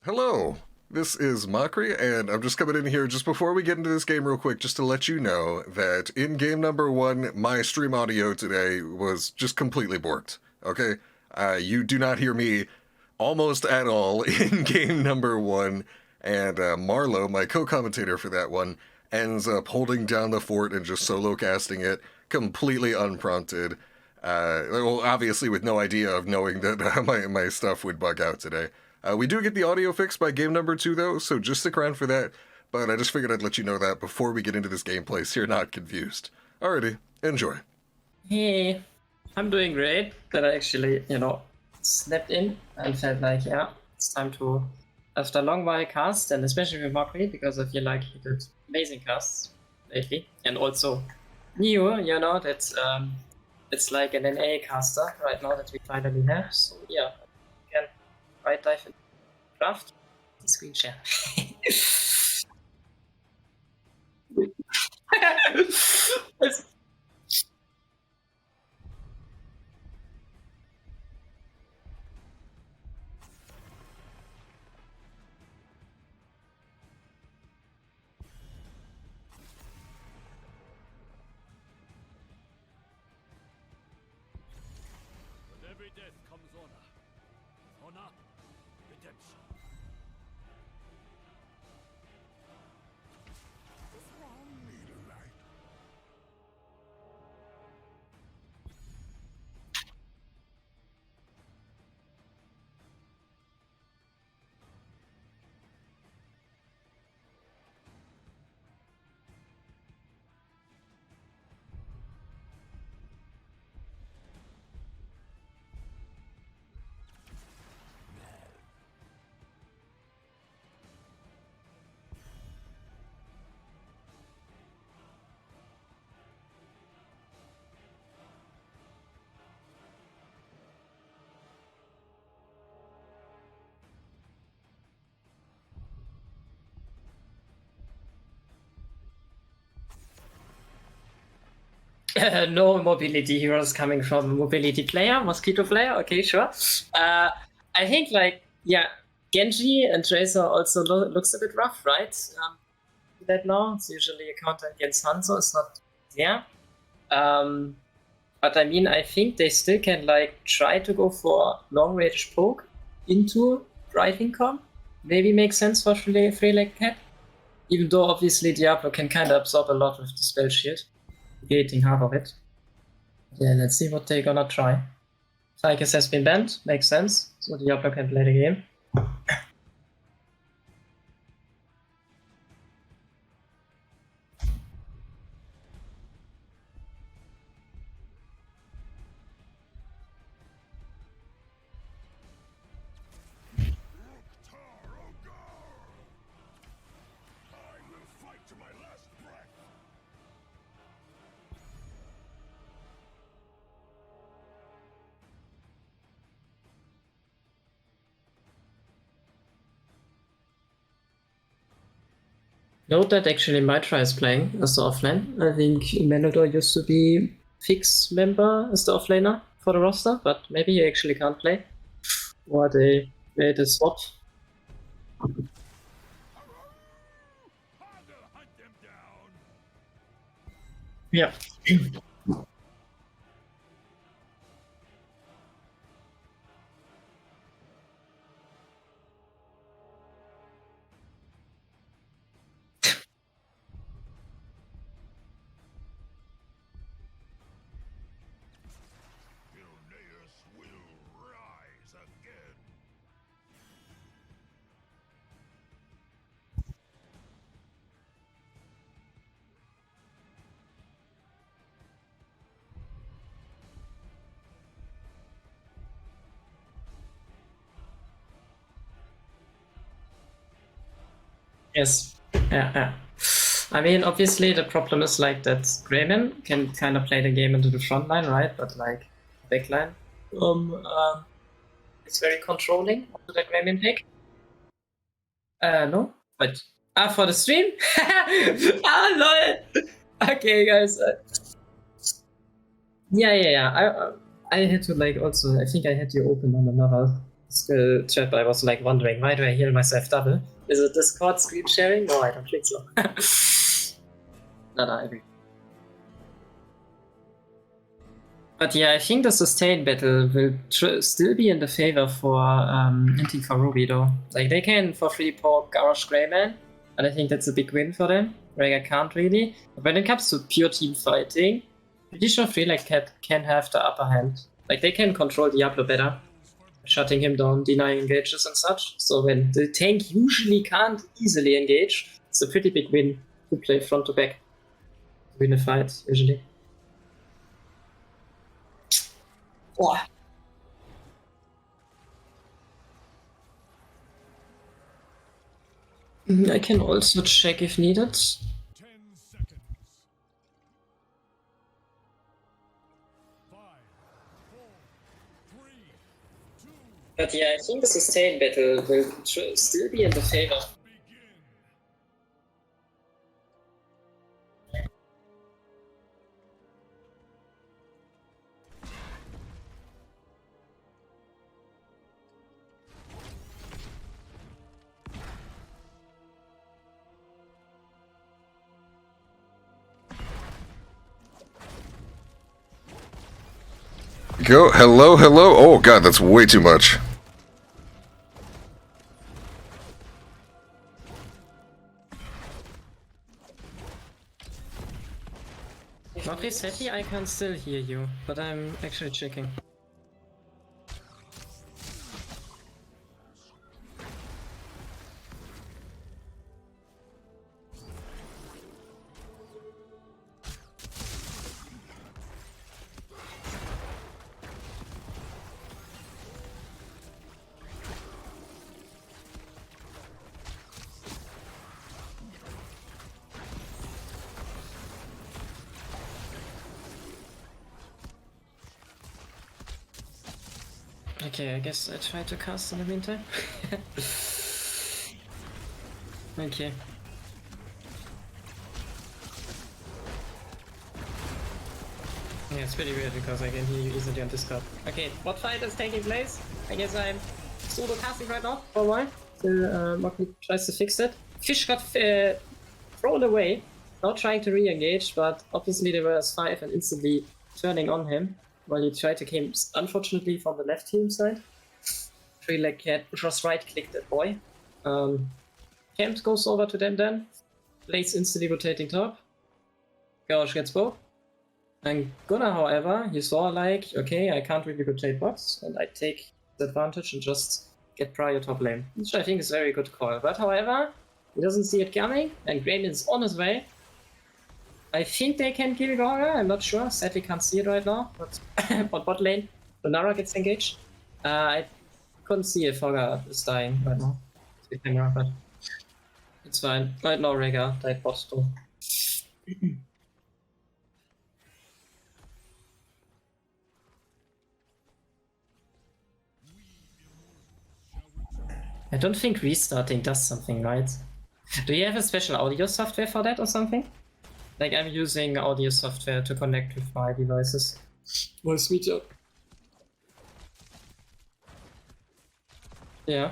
Hello, this is Mockery, and I'm just coming in here just before we get into this game real quick, just to let you know that in game number 1, my stream audio today was just completely borked, okay? You do not hear me almost at all in game number 1, and Marlow, my co-commentator for that one, ends up holding down the fort and just solo casting it completely unprompted. Well, obviously with no idea of knowing that my stuff would bug out today. We do get the audio fixed by game number 2, though, so just stick around for that. But I just figured I'd let you know that before we get into this gameplay, so you're not confused. Alrighty, enjoy. Hey, I'm doing great. That I actually, stepped in and felt like, yeah, it's time to, after a long while, cast, and especially with Mockery, because I feel like he did amazing casts lately. And also, Neo, that's it's like an NA caster right now that we finally have. So yeah, we can right dive into draft. The screen share. It's- With every death comes honor. Honor, redemption. This realm need a light. No mobility heroes coming from mobility player, mosquito player. Okay, sure. I think Genji and Tracer also looks a bit rough, right? That now it's usually a counter against Hanzo. It's not there. But I mean, I think they still can try to go for long range poke into driving comp. Maybe makes sense for Freyleg Cat. Even though obviously Diablo can kind of absorb a lot with the spell shield, negating half of it. Yeah, let's see what they're gonna try. Tychus has been banned, makes sense, so Diablo can play the game. Ruktar Ogar! I will fight to my last breath. Note that actually Mitra is playing as the offlane. I think Menodor used to be fixed member as the offlaner for the roster, but maybe he actually can't play. Or they made a swap. I will hunt them down. Yeah. Ilneus will rise again. Yes. Yeah. I mean, obviously the problem is that Greyman can kind of play the game into the front line, right? But backline, it's very controlling to the Greyman pick. No, but for the stream. Lol. Okay, guys. Yeah. I had to also. I think I had you open on another skill chat, but I was like wondering, why do I heal myself double? Is it Discord screen sharing? No, I don't think so. I agree. But yeah, I think the sustain battle will still be in the favor for Inting for Ruby though. Like they can for free poke Garrosh Greyman, and I think that's a big win for them. Rega can't really. But when it comes to pure team fighting, pretty sure Freelike Cat can have the upper hand. Like they can control Diablo better, shutting him down, denying engages and such. So when the tank usually can't easily engage, it's a pretty big win to play front to back. Win a fight usually. Oh. I can also check if needed. 10 seconds. 5, 4, 3, 2, But yeah, I think the sustain battle will still be in the favor. begin. Go. Hello, hello. Oh god, that's way too much. Not resetty, I can still hear you, but I'm actually checking. Okay, I guess I try to cast in the meantime. Okay. Yeah, it's pretty weird because I can hear you easily on Discord. Okay, what fight is taking place? I guess I'm solo casting right now for a while. So, Maki tries to fix it. Fish got thrown away, not trying to re-engage, but obviously there was 5 and instantly turning on him. While he tried to came, unfortunately, from the left team side. Freelike Cat just right-clicked that boy. Camp goes over to them then. Blaze instantly rotating top. Garrosh gets both. And Gunnar, however, he saw like, okay, I can't really rotate bots, and I take the advantage and just get prior top lane. Which I think is a very good call. But however, he doesn't see it coming, and Greyman's on his way. I think they can kill Gorga, I'm not sure. Sadly can't see it right now, but on bot lane, Lunara gets engaged. I couldn't see if Gorga is dying right now. But it's fine. Right now Rega died bot though. I don't think restarting does something, right? Do you have a special audio software for that or something? Like I'm using audio software to connect with my devices. Well, sweet job. Yeah.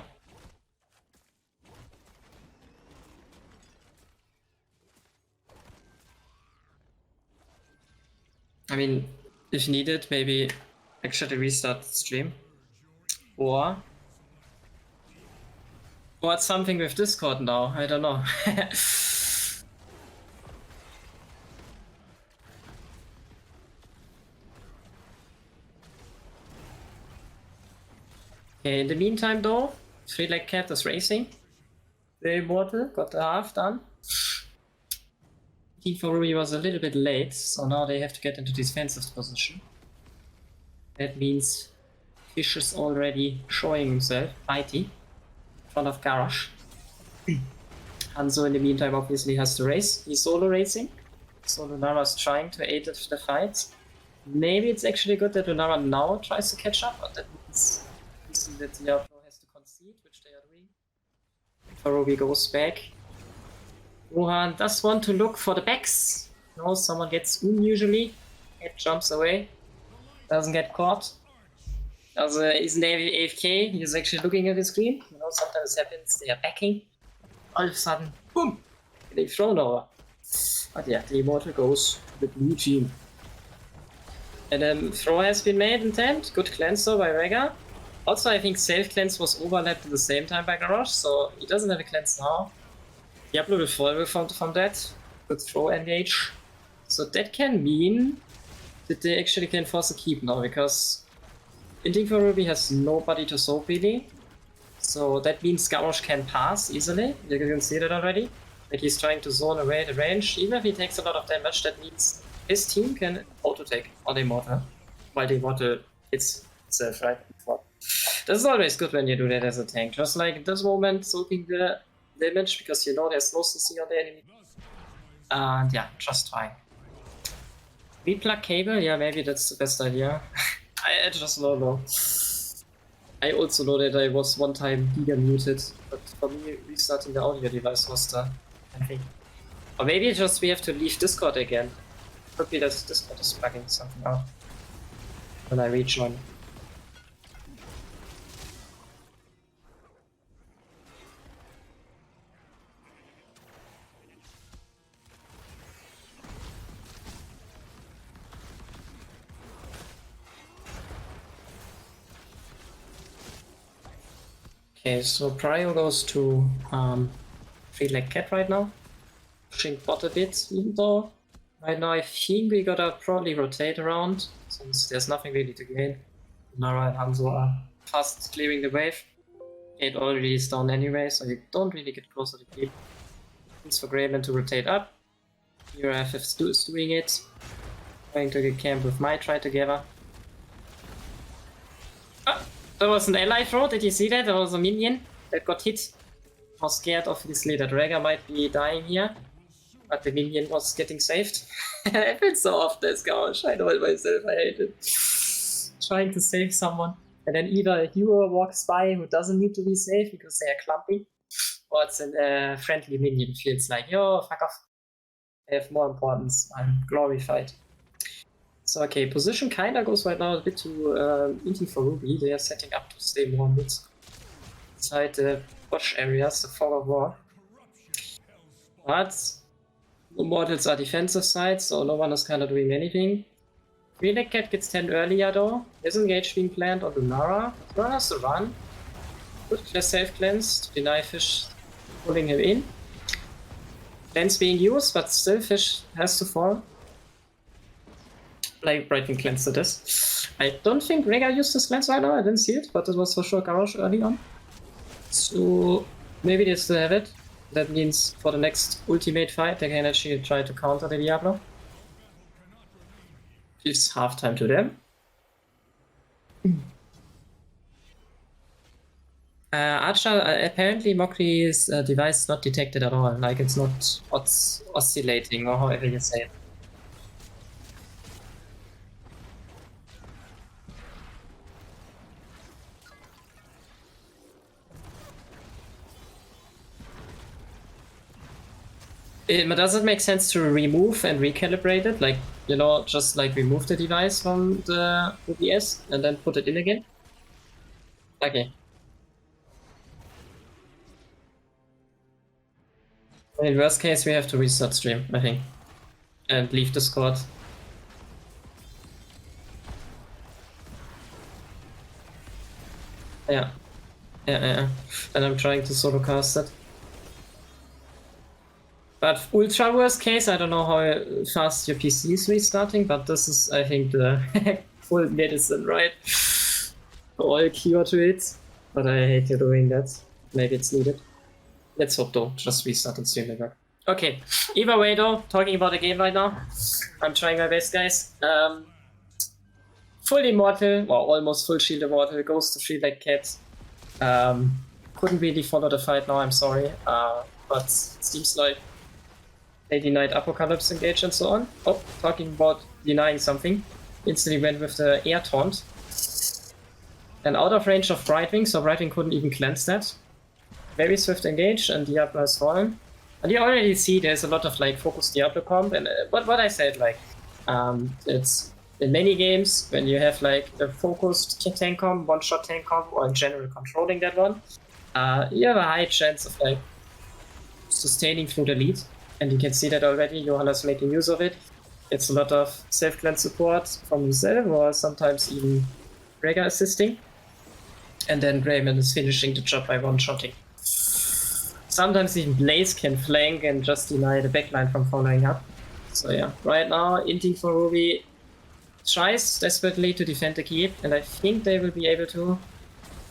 I mean, if needed, maybe actually restart the stream. Or it's something with Discord now, I don't know. Okay, in the meantime though, Freelike Cat is racing. The Immortal got the half done. Team for Ruby was a little bit late, so now they have to get into defensive position. That means Fish is already showing himself, mighty, in front of Garrosh. Hanzo in the meantime obviously has to race. He's solo racing, so Lunara's trying to aid the fight. Maybe it's actually good that Lunara now tries to catch up, but that means that Diablo has to concede, which they are doing. Ruby goes back. Rohan does want to look for the backs. No, someone gets usually. It jumps away. Doesn't get caught. Also he's an AFK, he's actually looking at the screen. You know, sometimes it happens, they are backing. All of a sudden, boom! Getting thrown over. But yeah, the Immortal goes to the blue team. And then throw has been made in tent. Good cleanse though by Rega. Also, I think safe cleanse was overlapped at the same time by Garrosh, so he doesn't have a cleanse now. Diablo will fall from that. Good throw engage. So that can mean that they actually can force a keep now, because Inting for Ruby has nobody to soak really. So that means Garrosh can pass easily. You can see that already. Like he's trying to zone away the range. Even if he takes a lot of damage, that means his team can auto-take on the Immortal. While the Immortal hits itself right before. This is always good when you do that as a tank. Just like in this moment, soaking the damage, because you know there's no CC on the enemy. And yeah, just fine. Replug cable? Yeah, maybe that's the best idea. I just don't know. I also know that I was one time giga muted, but for me restarting the audio device was the thing. Or maybe just we have to leave Discord again. Could be that Discord is bugging something out when I rejoin. Okay, so Prio goes to 3-leg cat right now. Pushing bot a bit, even though right now I think we gotta probably rotate around, since there's nothing really to gain. Nara and Hanzo are fast clearing the wave. It already is down anyway, so you don't really get closer to keep. It's for Greyman to rotate up. Here FF is doing it. Going to get camp with my try together. Ah! There was an ally throw, did you see that? There was a minion that got hit. I was scared obviously that Rega might be dying here, but the minion was getting saved. It happens so often as Gauntlet, I know it myself, I hate it. Trying to save someone, and then either a hero walks by who doesn't need to be saved because they are clumpy, or it's a friendly minion feels like, yo, fuck off. I have more importance, I'm glorified. So okay, position kinda goes right now a bit to Inting for Ruby. They are setting up to stay more mid inside the watch areas, the fog of war. But Immortals are defensive side, so no one is kinda doing anything. Green Cat gets 10 earlier though. There's engage being planned on the Nara. Nara has to run. Good safe cleanse to deny fish pulling him in. Cleanse being used, but still fish has to fall. Like Brighton cleansed this. I don't think Rega used this cleanse right now, I didn't see it, but it was for sure Garrosh early on. So maybe they still have it. That means for the next ultimate fight they can actually try to counter the Diablo. It's half time to them. Archer, apparently Mockery's device is not detected at all, like it's not oscillating or however you say it. Does it make sense to remove and recalibrate it? Like, you know, just like remove the device from the OBS and then put it in again? Okay. In worst case, we have to restart stream, I think. And leave Discord. Yeah. And I'm trying to solo cast it. But ultra worst case, I don't know how fast your PC is restarting, but this is, I think, the full medicine, right? All cure to it. But I hate you doing that. Maybe it's needed. Let's hope though, just restart and stream network. Okay, either way though, talking about the game right now, I'm trying my best, guys. Full Immortal, or almost full Shield Immortal, goes to 3-leg cat. Couldn't really follow the fight now, I'm sorry. But it seems like they denied Apocalypse engage and so on. Oh, talking about denying something. Instantly went with the air taunt. And out of range of Brightwing, so Brightwing couldn't even cleanse that. Very swift engage, and Diablo has fallen. And you already see there's a lot of like focused Diablo comp, and what I said, like, it's in many games, when you have like a focused tank comp, one-shot tank comp, or in general controlling that one, you have a high chance of like sustaining through the lead. And you can see that already, Johanna's making use of it. It's a lot of self-cleanse support from himself, or sometimes even Rega assisting. And then Grayman is finishing the job by one-shotting. Sometimes even Blaze can flank and just deny the backline from following up. So yeah, right now, Inting for Ruby tries desperately to defend the keep, and I think they will be able to.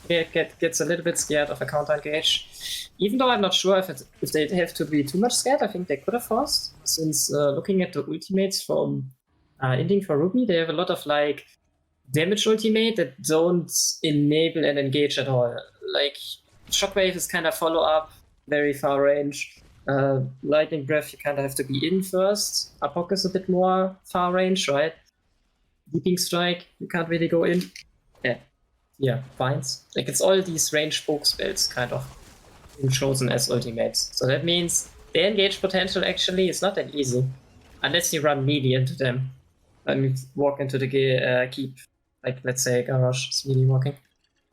Gets a little bit scared of a counter engage. Even though I'm not sure if they have to be too much scared, I think they could have forced. Since looking at the ultimates from Inting for Ruby, they have a lot of like damage ultimate that don't enable an engage at all. Like Shockwave is kind of follow up, very far range. Lightning Breath, you kind of have to be in first. Apok is a bit more far range, right? Leaping Strike, you can't really go in. Yeah, Vines. Like it's all these range poke spells kind of being chosen as ultimates. So that means the engage potential actually is not that easy. Unless you run melee into them. And you walk into the keep. Like let's say Garage is melee walking.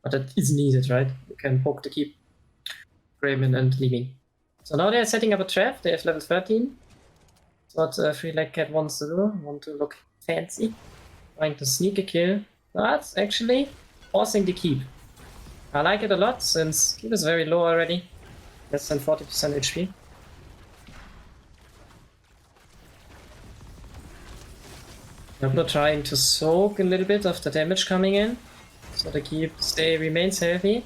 But that is needed, right? You can poke the keep. Grayman and leaving. So now they're setting up a trap. They have level 13. That's what Free Leg Cat wants to do. Want to look fancy. Trying to sneak a kill. But actually forcing the keep. I like it a lot since keep is very low already. Less than 40% HP. Diablo trying to soak a little bit of the damage coming in. So the keep remains healthy.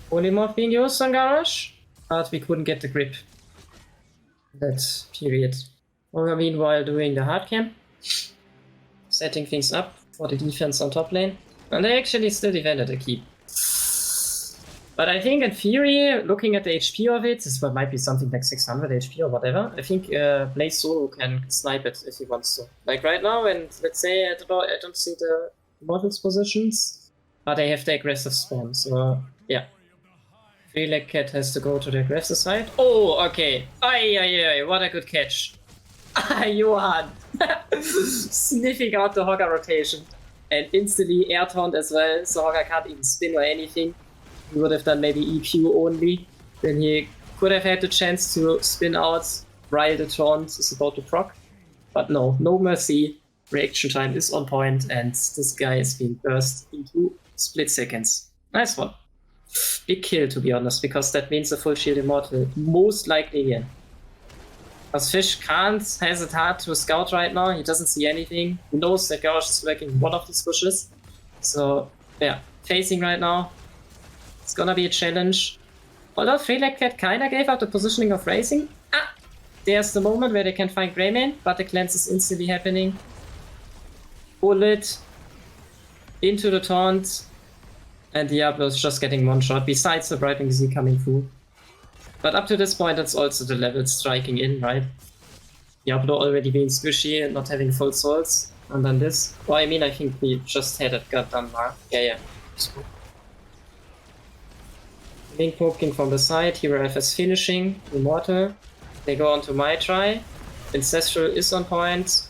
Polymorph being used on Garage. But we couldn't get the grip. That period. Olga meanwhile doing the hard camp. Setting things up for the defense on top lane. And they actually still defended the keep. But I think in theory, looking at the HP of it, this might be something like 600 HP or whatever. I think Blaze Solo can snipe it if he wants to. Like right now, and let's say I don't see the models positions, but they have the aggressive spawn. So yeah, Free Leg Cat has to go to the aggressive side. Oh, okay. Ay, what a good catch. Johan sniffing out the Hogger rotation. And instantly air taunt as well, so Hogger can't even spin or anything. He would have done maybe EQ only. Then he could have had the chance to spin out while the taunt is about to proc. But no mercy. Reaction time is on point, and this guy is being burst into split seconds. Nice one. Big kill, to be honest, because that means the full shield immortal most likely again. Because Fish has it hard to scout right now, he doesn't see anything. He knows that Garage is working one of these bushes. So, yeah, facing right now. It's gonna be a challenge. Although Free Leg Cat kinda gave up the positioning of racing. There's the moment where they can find Greyman, but the cleanse is instantly happening. Bullet into the taunt. And Diablo is just getting one shot, besides the Brightwing Z coming through. But up to this point, it's also the level striking in, right? Diablo already being squishy and not having full souls. And then this. Well, I mean, I think we just had it got done now. Yeah. Link poking from the side, Hero F is finishing, Immortal. They go on to my try. Ancestral is on point.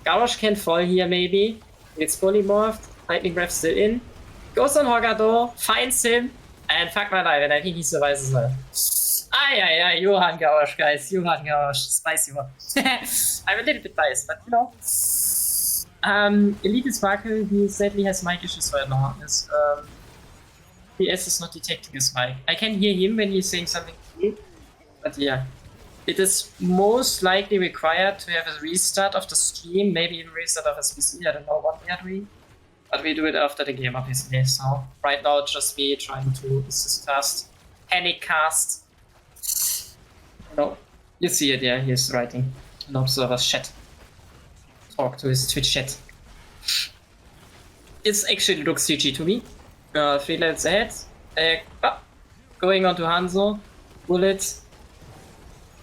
Garrosh can fall here maybe. It's polymorphed. Lightning Breath still in. Goes on Hogger though, finds him, and fuck my life, and I think he survives as well. Johan Garrosh, guys. Johan Garrosh. Spicy one. I'm a little bit biased, but you know. Elite Sparkle, he sadly has mic issues right now. His PS is not detecting his mic. I can hear him when he's saying something to me, but yeah. It is most likely required to have a restart of the stream, maybe even restart of his PC, I don't know what we are doing. But we do it after the game, obviously. So right now it's just me trying to assist fast. Panic cast. You see it, yeah, he's writing an observer's chat. Talk to his Twitch chat. It actually looks CG to me. 3 levels ahead. Going on to Hanzo. Bullet.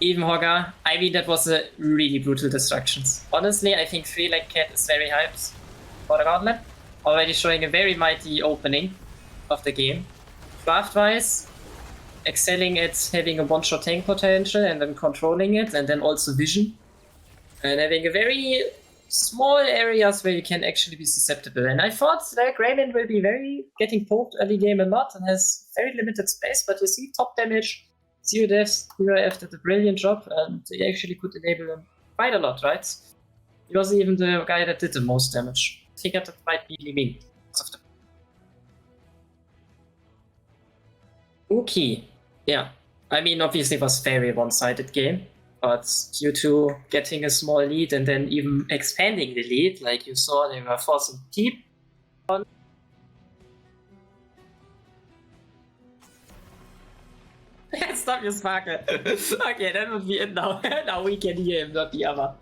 Even Hogger. I mean, that was a really brutal destruction. Honestly, I think 3 Leg Cat is very hyped for the Gauntlet. Already showing a very mighty opening of the game. Craft-wise, excelling at having a one-shot tank potential and then controlling it, and then also vision. And having a very small areas where you can actually be susceptible. And I thought that Greyman will be getting poked early game a lot and has very limited space, but you see top damage, 0 deaths, UIF did a brilliant job, and he actually could enable him quite a lot, right? He wasn't even the guy that did the most damage. I figured that might be me. Okay, yeah. I mean, obviously it was very one-sided game, but due to getting a small lead and then even expanding the lead, like you saw, they were forcing deep on. Stop your sparkle. Okay, that would be it now. Now we can hear him, not the other.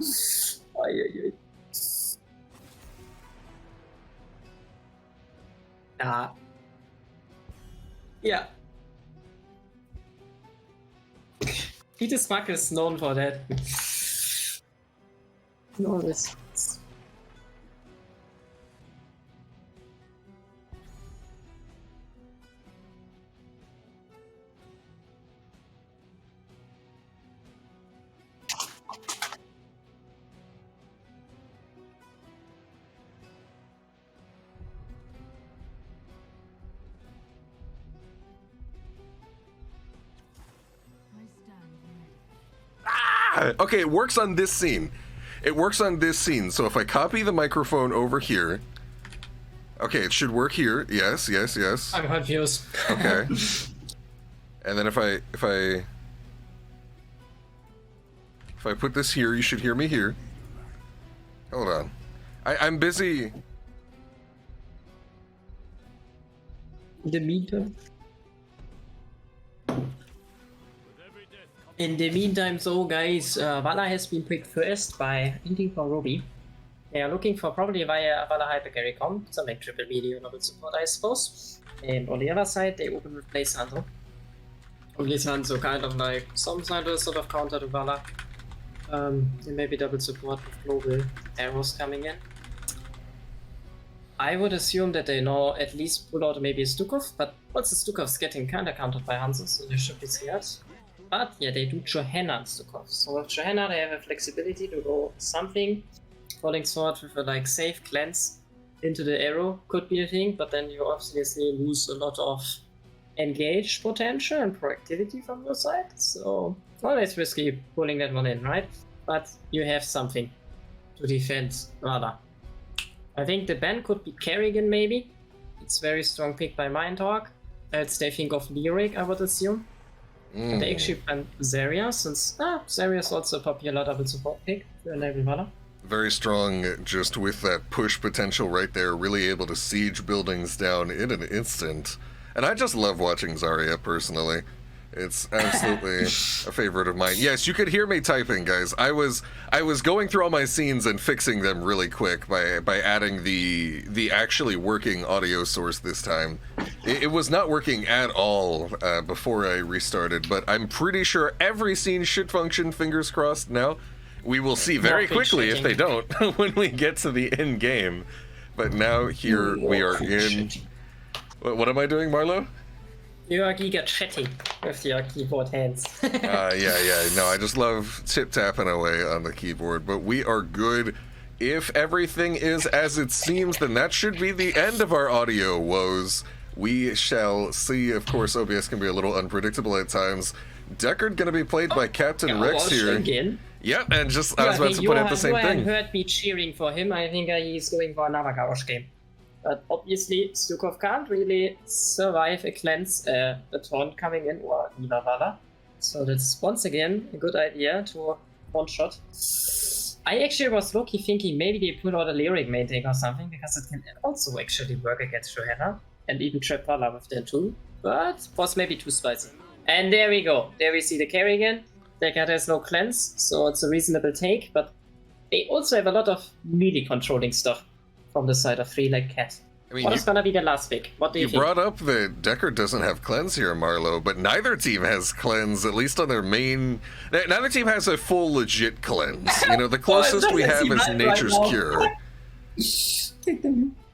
Yeah. Peter Sparkle is known for that. No, this. Okay, it works on this scene. It works on this scene. So if I copy the microphone over here, okay, it should work here. Yes, yes, yes. I'm confused. Okay. And then if I put this here, you should hear me here. Hold on. I'm busy. The meter. In the meantime, so guys, Vala has been picked first by Inting for Ruby. They are looking for probably via Vala Hyper Carry Comp, some like triple media level support, I suppose. And on the other side, they open with Blaze Hanzo. Blaze Hanzo kind of like some side of sort of counter to Vala. And maybe double support with global arrows coming in. I would assume that they now at least pull out maybe a Stukov, but also Stukov's getting kinda countered by Hanzo, so they should be scared. But yeah, they do Johanna and Stukov. So with Johanna, they have a flexibility to go something. Falling Sword with a like safe cleanse into the arrow could be a thing, but then you obviously lose a lot of engage potential and proactivity from your side. So always risky pulling that one in, right? But you have something to defend rather. I think the ban could be Kerrigan maybe. It's very strong pick by Mindhawk. Else they think of Lyric, I would assume. They actually ban Zarya, since Zarya is also a popular double support pick to enable Vala. Very strong, just with that push potential right there, really able to siege buildings down in an instant. And I just love watching Zarya personally. It's absolutely a favorite of mine. Yes, you could hear me typing, guys. I was going through all my scenes and fixing them really quick by adding the actually working audio source this time. It was not working at all before I restarted, but I'm pretty sure every scene should function, fingers crossed now. We will see very quickly if they don't when we get to the end game. But now here we are in... What am I doing, Marlow? You are giga chatting with your keyboard hands. Yeah. No, I just love tip-tapping away on the keyboard, but we are good. If everything is as it seems, then that should be the end of our audio woes. We shall see. Of course, OBS can be a little unpredictable at times. Deckard gonna be played by Captain Rex here. Again. Yep, and just I was about to put out the same thing. You heard me cheering for him. I think he's going for another Garrosh game. But obviously, Stukov can't really survive a cleanse, a taunt coming in, or either Vala. So that's once again a good idea to one-shot. I actually was low-key thinking maybe they put out a Lyric main deck or something, because it can also actually work against Johanna, and even trap Vala with that too. But was maybe too spicy. And there we go. There we see the Kerrigan. Deckard has no cleanse, so it's a reasonable take, but they also have a lot of melee controlling stuff from the side of 3-leg cat. I mean, what is gonna be the last pick? What do you think? You brought up that Deckard doesn't have cleanse here, Marlow, but neither team has cleanse, at least on their main... Neither team has a full legit cleanse. You know, the closest we have is Nature's Cure.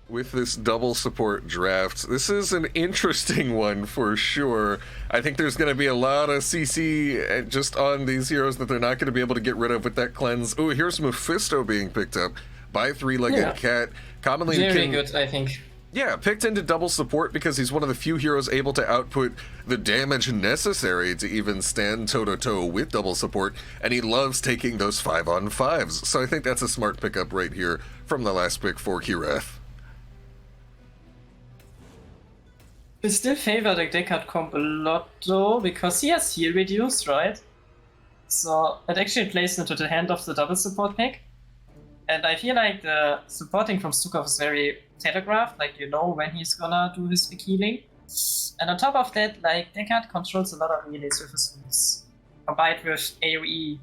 With this double support draft, this is an interesting one for sure. I think there's going to be a lot of CC just on these heroes that they're not going to be able to get rid of with that cleanse. Oh, here's Mephisto being picked up by Three-Legged Cat. Commonly Very good, I think. Yeah, picked into double support because he's one of the few heroes able to output the damage necessary to even stand toe-to-toe with double support, and he loves taking those 5-on-5s. So I think that's a smart pickup right here from the last pick for Kireth. I still favor the Deckard comp a lot though, because he has heal reduce, right? So it actually plays into the hand of the double support pick. And I feel like the supporting from Stukov is very telegraphed, like you know when he's gonna do his big healing. And on top of that, like Deckard controls a lot of melees with his moves. Combined with AoE,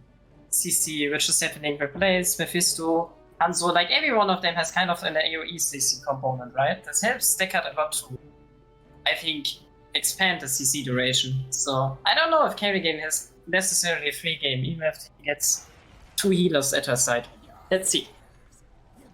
CC, which is happening with Blaze, Mephisto, Hanzo, like every one of them has kind of an AoE CC component, right? This helps Deckard a lot too. I think, expand the CC duration. So I don't know if Kerrigan has necessarily a free game, even if he gets 2 healers at her side. Let's see.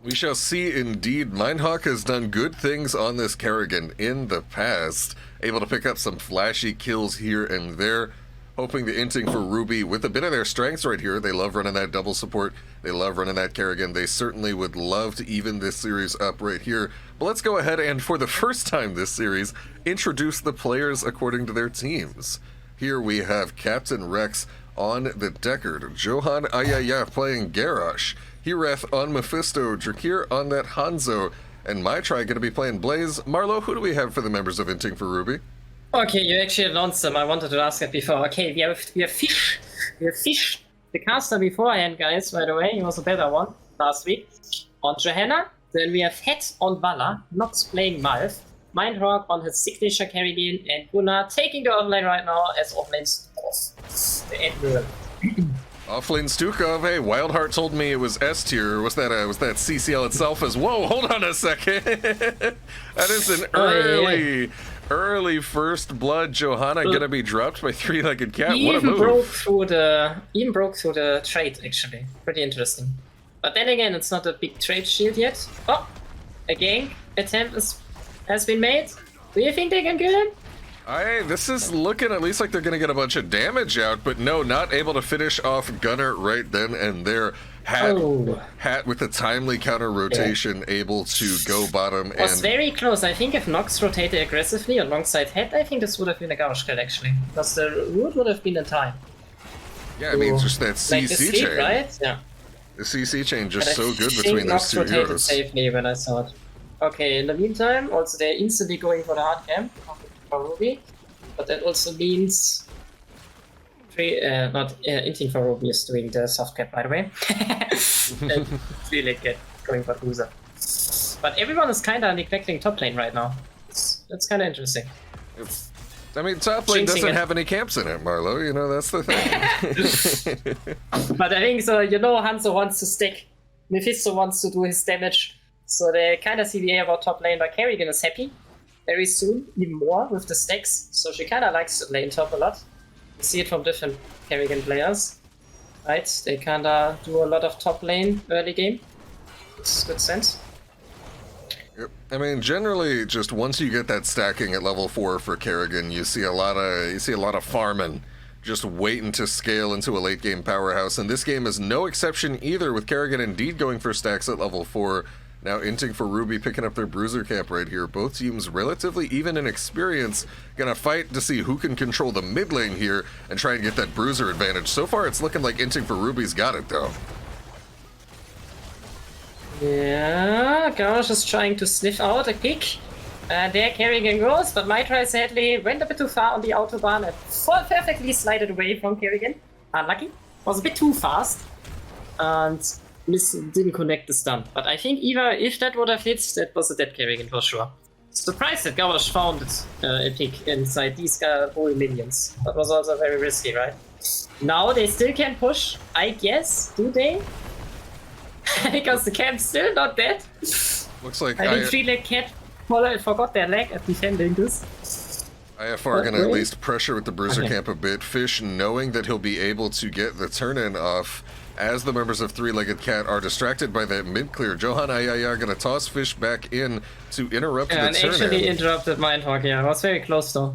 We shall see indeed. Mindhawk has done good things on this Kerrigan in the past, able to pick up some flashy kills here and there. Hoping the Inting for Ruby with a bit of their strengths right here. They love running that double support. They love running that Kerrigan. They certainly would love to even this series up right here. But let's go ahead and, for the first time this series, introduce the players according to their teams. Here we have Captain Rex on the Deckard, Johan Ayaya playing Garrosh, Hireth on Mephisto, Drakir on that Hanzo, and Maitri going to be playing Blaze. Marlow, who do we have for the members of Inting for Ruby? Okay, you actually announced them. I wanted to ask it before. Okay, we have Fish. We have Fish, the caster beforehand, guys, by the way. He was a better one last week. On Johanna. Then we have Het on Vala, Nox playing Malf, Mindhawk on his signature Kerrigan, and Gunnar taking the offlane right now as offlane Stukov, the Admiral. Offlane Stukov, hey, Wildheart told me it was S tier. Was that CCL itself as, whoa, hold on a second. That is an early first blood. Johanna gonna be dropped by Three-Legged Cat. What a move. Even broke through the trade, actually. Pretty interesting. But then again, it's not a big trade shield yet. Oh, a gank attempt has been made. Do you think they can kill him? This is looking at least like they're gonna get a bunch of damage out, but no, not able to finish off Gunner right then and there. Hat with a timely counter rotation, able to go bottom. It was very close. I think if Nox rotated aggressively alongside Hat, I think this would have been a Garrosh kill actually, because the root would have been in time. Yeah, I mean, just that CC chain. Right? Yeah. The CC chain just so good between those two rotated heroes. Safely when I saw it. Okay, in the meantime, also they're instantly going for the hard camp for Ruby, but that also means Inting for Ruby is doing the soft cap, by the way. And Three-Legged going for Cruiser. But everyone is kind of neglecting top lane right now. That's kind of interesting. I mean, top lane doesn't have any camps in it, Marlow. You know, that's the thing. But I think so. You know, Hanzo wants to stick. Mephisto wants to do his damage. So they kind of see the air about top lane, but Kerrigan is happy very soon, even more with the stacks. So she kind of likes to lane top a lot. You see it from different Kerrigan players, right? They kind of do a lot of top lane early game. It's good sense. Yep. I mean, generally, just once you get that stacking at level 4 for Kerrigan, you see a lot of farming, just waiting to scale into a late game powerhouse. And this game is no exception either, with Kerrigan indeed going for stacks at level 4. Now Inting for Ruby picking up their bruiser camp right here. Both teams relatively even in experience. Gonna fight to see who can control the mid lane here and try and get that bruiser advantage. So far it's looking like Inting for Ruby's got it though. Yeah, Garrosh is trying to sniff out a pick. There Kerrigan goes, but Maitri sadly went a bit too far on the autobahn and perfectly slided away from Kerrigan. Unlucky. Was a bit too fast. And didn't connect the stun. But I think either if that would have hit, that was a dead Kerrigan for sure. Surprised that Garrosh found a pick inside these holy minions. That was also very risky, right? Now they still can push, I guess. Do they? Because the camp's still not dead. Looks like I think Three-Legged Cat forgot their leg at defending this. IFR gonna at least pressure with the bruiser camp a bit. Fish knowing that he'll be able to get the turn-in off as the members of Three-Legged Cat are distracted by that mid-clear. Johan Ayaya gonna toss Fish back in to interrupt the turn-in. And actually interrupted Mindhawk, yeah. It was very close though.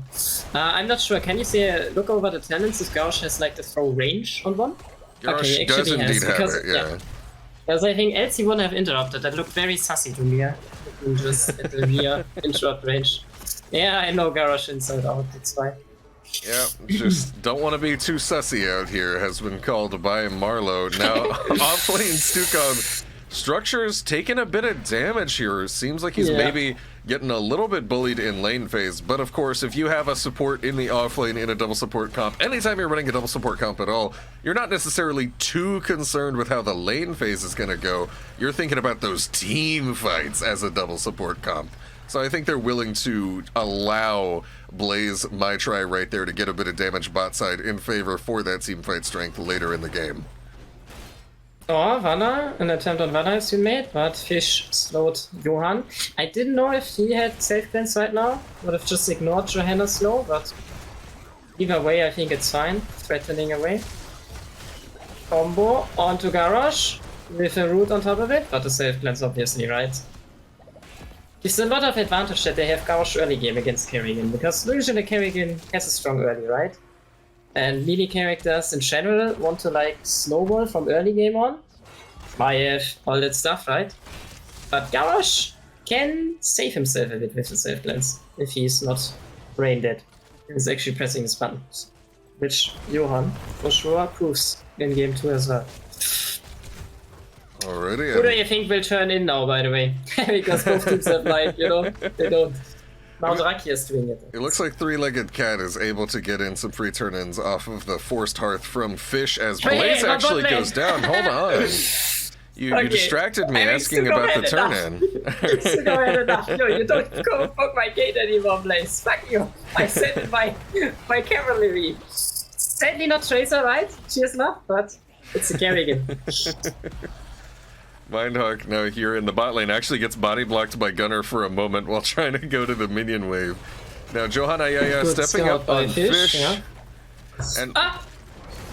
I'm not sure. Can you see look over the talents if Garrosh has like the throw range on one? Garrosh does indeed have it, yeah. Because I think else he wouldn't have interrupted. That looked very sussy to me. Just at the rear interrupt range. Yeah, I know Garrosh inside out, that's fine. Yeah, just don't want to be too sussy out here, has been called by Marlow. Now, offlane Stukov, Structure's taking a bit of damage here. Seems like he's maybe getting a little bit bullied in lane phase, but of course, if you have a support in the offlane in a double support comp, anytime you're running a double support comp at all, you're not necessarily too concerned with how the lane phase is going to go. You're thinking about those team fights as a double support comp. So I think they're willing to allow Blaze my try right there to get a bit of damage bot side in favor for that team fight strength later in the game. Oh, Vanna, an attempt on Vanna has been made, but Fish slowed Johan. I didn't know if he had safe plans right now, would have just ignored Johanna's slow, but either way I think it's fine, threatening away. Combo onto Garrosh with a root on top of it, but the safe plans obviously, right? There's a lot of advantage that they have Garrosh early game against Kerrigan, because usually Kerrigan has a strong early, right? And melee characters in general want to like snowball from early game on. Maiev, all that stuff, right? But Garrosh can save himself a bit with the safe plans if he's not brain dead. He's actually pressing his buttons. Which Johan for sure proves in game 2 as well. Alrighty. Who do you think will turn in now, by the way? Because both teams have like, you know, they don't. Now Draki is doing it. It looks like Three-Legged Cat is able to get in some free turn-ins off of the Forced Hearth from Fish as Blaze actually goes down. Hold on. You distracted me asking about the turn-in. It's go ahead enough. No, you don't go fuck my gate anymore, Blaze. Fuck you. I sent in my cavalry. Sadly not Tracer, right? Cheers not, but it's a Kerrigan. Mindhawk now here in the bot lane actually gets body blocked by Gunner for a moment while trying to go to the minion wave. Now Johanna stepping up on Fish. Yeah. And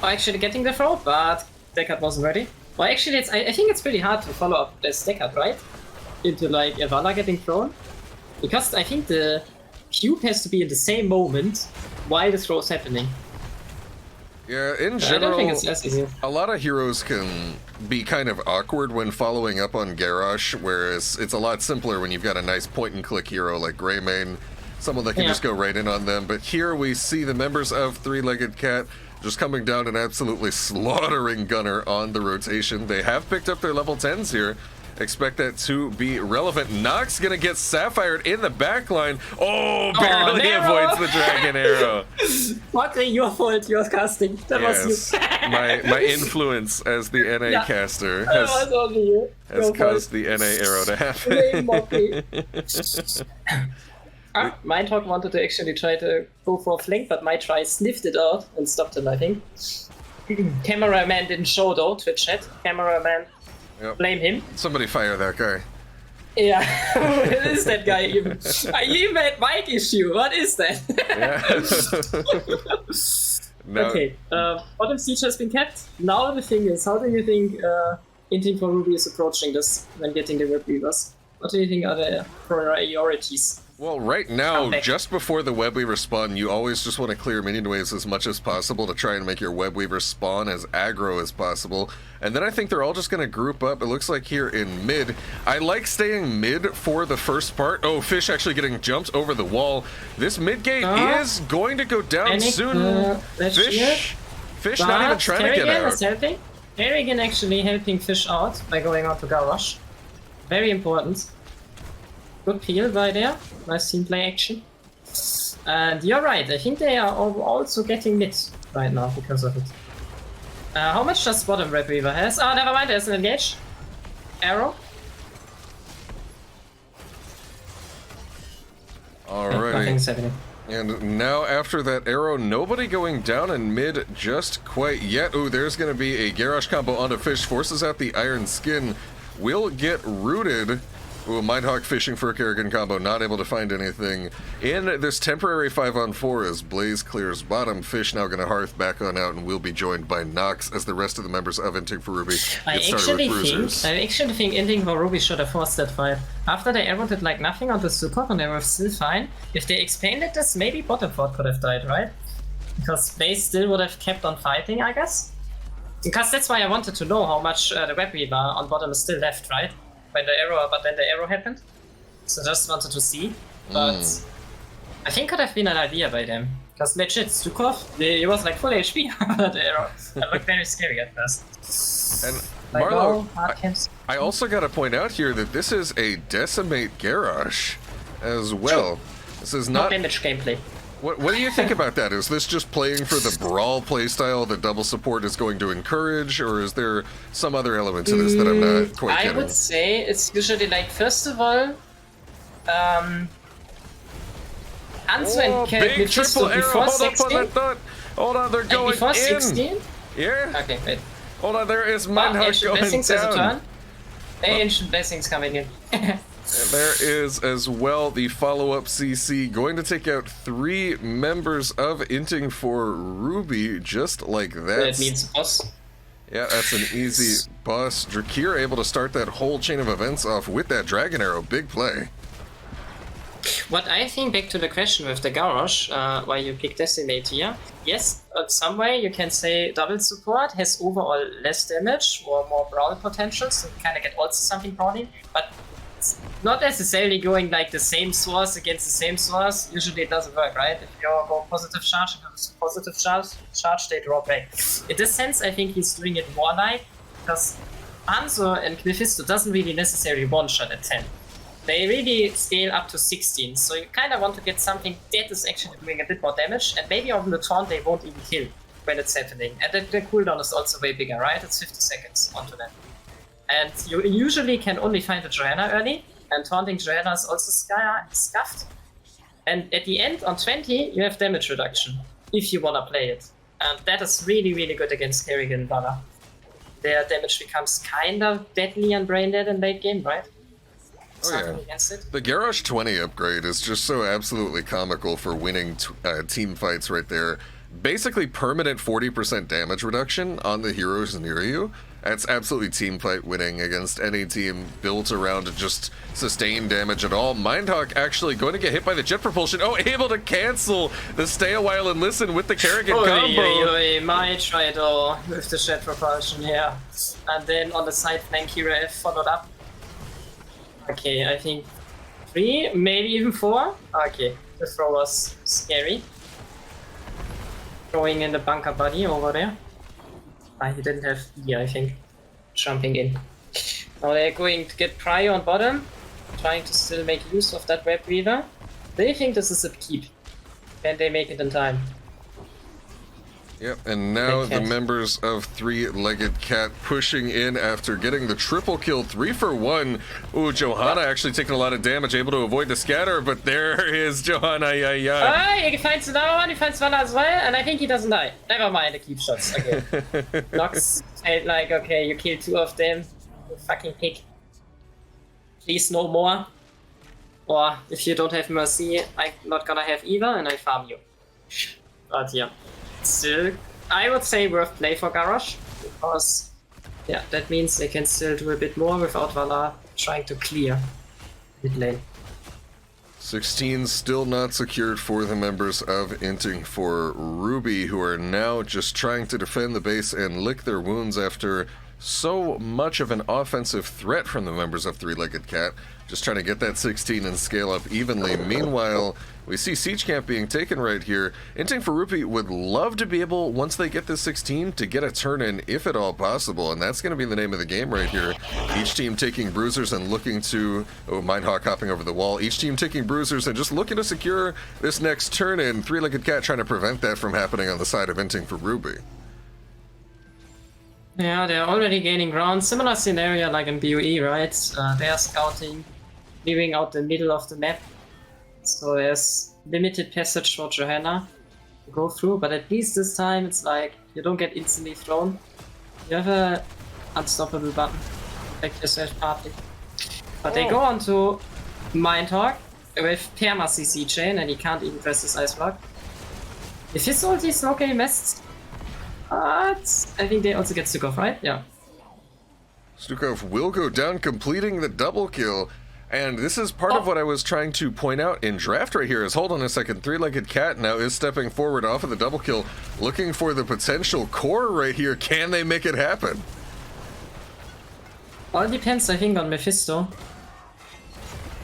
actually getting the throw, but Deckard wasn't ready. Well, actually, I think it's pretty hard to follow up this Deckard, right? Into like Ivana getting thrown. Because I think the cube has to be in the same moment while the throw is happening. yeah, in I general, don't think it's as easy. a lot of heroes can be kind of awkward when following up on Garrosh, whereas it's a lot simpler when you've got a nice point-and-click hero like Greymane, someone that can just go right in on them. But here we see the members of Three-Legged Cat just coming down and absolutely slaughtering Gunner on the rotation. They have picked up their level 10s here. Expect that to be relevant. Nox gonna get Sapphired in the backline. Oh, barely avoids the Dragon Arrow. What? Your fault, your casting. That was you. my influence as the NA caster That was only you. has caused the NA arrow to happen. Mindhawk wanted to actually try to go for a flank, but my try sniffed it out and stopped him, I think. Cameraman didn't show though, Twitch chat. Cameraman, blame him. Somebody fire that guy. Yeah, who is that guy even? You made mic issue, what is that? No. Okay, bottom siege has been kept. Now the thing is, how do you think Inting for Ruby is approaching this when getting the Web Weavers? What do you think are the priorities? Well, right now, just before the Web Weaver spawn, you always just want to clear minion waves as much as possible to try and make your Web Weaver spawn as aggro as possible. And then I think they're all just going to group up. It looks like here in mid. I like staying mid for the first part. Oh, Fish actually getting jumped over the wall. This mid gate is going to go down soon. Fish not even trying to get out. Helping. Kerrigan actually helping Fish out by going out to Garrosh. Very important. Good peel by there. Nice team play action. And you're right, I think they are also getting mid right now because of it. How much does bottom Red Weaver has? Oh, never mind, there's an engage. Arrow. Alrighty. Nothing's happening. And now after that arrow, nobody going down in mid just quite yet. Ooh, there's going to be a Garrosh combo onto Fish, forces out the Iron Skin. Will get rooted. Ooh, Mindhawk fishing for a Kerrigan combo, not able to find anything. In this temporary 5-on-4 as Blaze clears bottom, Fish now going to Hearth back on out and will be joined by Nox as the rest of the members of Inting for Ruby get started with Bruisers. I actually think Inting for Ruby should have forced that fight. After they arrowed it like nothing on the support and they were still fine, if they expanded this, maybe bottom fort could have died, right? Because Blaze still would have kept on fighting, I guess. Because that's why I wanted to know how much the web weaver on bottom is still left, right? But then the arrow happened. So just wanted to see. But I think could have been an idea by them. Because legit, Stukov, he was like full HP under the arrow. It looked very scary at first. And Like, Marlow, hard camps. I also got to point out here that this is a Decimate Garrosh as well. This is No not... damage gameplay. What do you think about that? Is this just playing for the brawl playstyle that double support is going to encourage, or is there some other element to this that I'm not quite I getting? would say it's usually like, first of all, Hanzo and big Mephisto triple arrow! before Hold up on 16. that thought! Hold on, they're And going before in! 16? Yeah? Okay, wait. Hold on, there is Oh, Mindhawk Ancient going Blessings has a down! turn. Ancient Blessings coming in. And there is as well the follow-up CC going to take out 3 members of Inting for Ruby, just like that. That means boss. Yeah, that's an easy boss. Drakir able to start that whole chain of events off with that Dragon Arrow. Big play. What I think, back to the question with the Garrosh, why you pick Decimate here. Yes, some way you can say double support has overall less damage or more brawl potential, so you kind of get also something brawling, but it's not necessarily going like the same source against the same source. Usually it doesn't work, right? If you go positive charge and positive charge, they draw back. In this sense, I think he's doing it more like, because Hanzo and Mephisto doesn't really necessarily one-shot at 10. They really scale up to 16, so you kind of want to get something that is actually doing a bit more damage, and maybe on the taunt they won't even kill when it's happening. And the cooldown is also way bigger, right? It's 50 seconds onto that. And you usually can only find a Johanna early, and taunting Johanna is also scuffed. And at the end, on 20, you have damage reduction, if you want to play it. And that is really, really good against Kerrigan and Valor. Their damage becomes kind of deadly and brain dead in late game, right? Oh yeah. Against it. The Garrosh 20 upgrade is just so absolutely comical for winning team fights right there. Basically permanent 40% damage reduction on the heroes near you. That's absolutely team fight winning against any team built around just sustain damage at all. Mindhawk actually going to get hit by the jet propulsion. Oh, able to cancel the stay a while and listen with the Kerrigan combo. Might try though with the jet propulsion, yeah. And then on the side flank hero F followed up. Okay, I think 3, maybe even 4. Okay, the throw was scary. Throwing in the bunker buddy over there. He didn't have E, I think. Jumping in. Now they're going to get Prio on bottom. Trying to still make use of that web weaver. They think this is a keep. Can they make it in time? Yep, and now the members of Three-Legged Cat pushing in after getting the triple kill, 3 for 1. Ooh, Johanna actually taking a lot of damage, able to avoid the scatter, but there is Johanna, He finds another one, he finds one as well, and I think he doesn't die. Never mind, the keep shots, okay. Nox felt like, okay, you killed 2 of them, you fucking pig. Please no more. Or, if you don't have mercy, I'm not gonna have either, and I farm you. But yeah. Still, I would say worth play for Garrosh, because yeah, that means they can still do a bit more without Valar trying to clear mid lane. 16 still not secured for the members of Inting for Ruby, who are now just trying to defend the base and lick their wounds after so much of an offensive threat from the members of Three-Legged Cat. Just trying to get that 16 and scale up evenly. Meanwhile, we see Siege Camp being taken right here. Inting for Ruby would love to be able, once they get this 16, to get a turn in, if at all possible, and that's going to be the name of the game right here. Each team taking bruisers and looking to... Oh, Mindhawk hopping over the wall. Each team taking bruisers and just looking to secure this next turn in. Three-Legged Cat trying to prevent that from happening on the side of Inting for Ruby. Yeah, they're already gaining ground. Similar scenario like in BOE, right? They are scouting, leaving out the middle of the map. So there's limited passage for Johanna to go through, but at least this time it's like you don't get instantly thrown. You have a unstoppable button. Protect yourself partly. But they go on to Mindhawk with Perma CC chain and he can't even press his ice block. If his ulti is okay messed. But I think they also get Stukov, right? Yeah. Stukov will go down, completing the double kill. And this is part of what I was trying to point out in draft right here is, hold on a second, Three-Legged Cat now is stepping forward off of the double kill, looking for the potential core right here. Can they make it happen? All depends, I think, on Mephisto.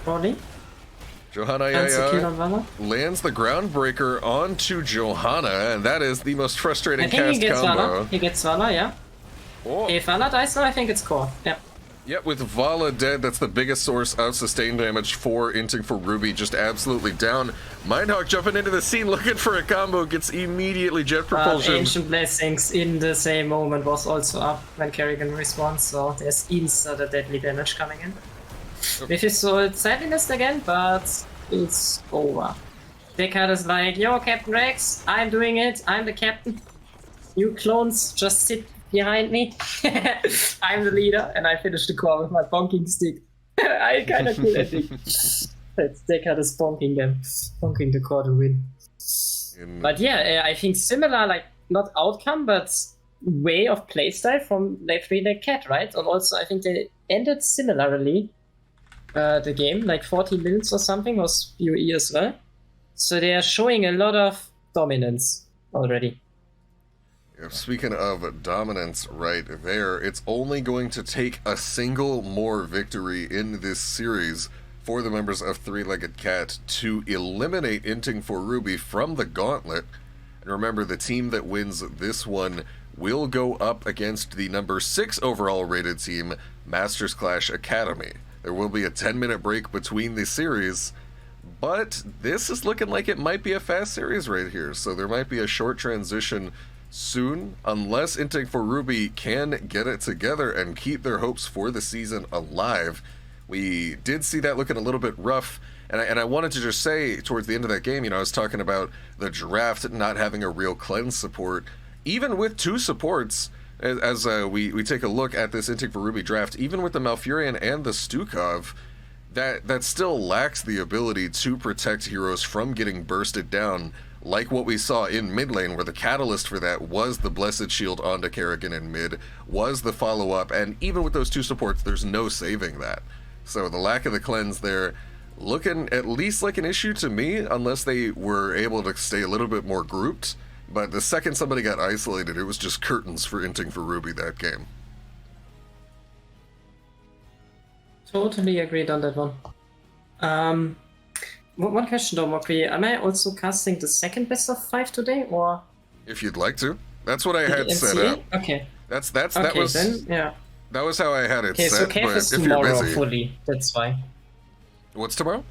Probably. Johanna That's a kill on Valor. lands the groundbreaker onto Johanna, and that is the most frustrating I think cast he gets combo. Valor. He gets Valor, yeah. Oh. If Valor dies now, I think it's core. Yeah. Yep, with Vala dead, that's the biggest source of sustained damage for Inting for Ruby, just absolutely down. Mindhawk jumping into the scene, looking for a combo, gets immediately jet propulsion. Ancient Blessings in the same moment was also up when Kerrigan responds, so there's insta the deadly damage coming in. Mephisto sadly missed again, but it's over. Deckard is like, yo, Captain Rex, I'm doing it, I'm the captain. You clones just sit behind me. I'm the leader, and I finish the core with my bonking stick. I kinda cool ending. Deckard is bonking them, bonking the core to win. But yeah, I think similar, like, not outcome, but way of playstyle from like Three-Legged Cat, right? And also, I think they ended similarly the game, like 40 minutes or something was PoE as well. So they are showing a lot of dominance already. Speaking of dominance right there, it's only going to take a single more victory in this series for the members of Three-Legged Cat to eliminate Inting for Ruby from the Gauntlet. And remember, the team that wins this one will go up against the number 6 overall rated team, Masters Clash Academy. There will be a 10-minute break between the series, but this is looking like it might be a fast series right here, so there might be a short transition soon, unless Inting for Ruby can get it together and keep their hopes for the season alive. We did see that looking a little bit rough, and I wanted to just say towards the end of that game, I was talking about the draft not having a real cleanse support. Even with 2 supports, as we take a look at this Inting for Ruby draft, even with the Malfurion and the Stukov, that still lacks the ability to protect heroes from getting bursted down, like what we saw in mid lane, where the catalyst for that was the Blessed Shield onto Kerrigan in mid, was the follow-up, and even with those 2 supports, there's no saving that. So the lack of the cleanse there, looking at least like an issue to me, unless they were able to stay a little bit more grouped. But the second somebody got isolated, it was just curtains for Inting for Ruby that game. Totally agreed on that one. One question though, Mokri. Am I also casting the second best of 5 today, or? If you'd like to. That's what I had MCA? set up. Okay. That Okay, was then, yeah. that was how I had it Okay, so set. Kev But is if you're tomorrow busy, fully, that's why. what's tomorrow?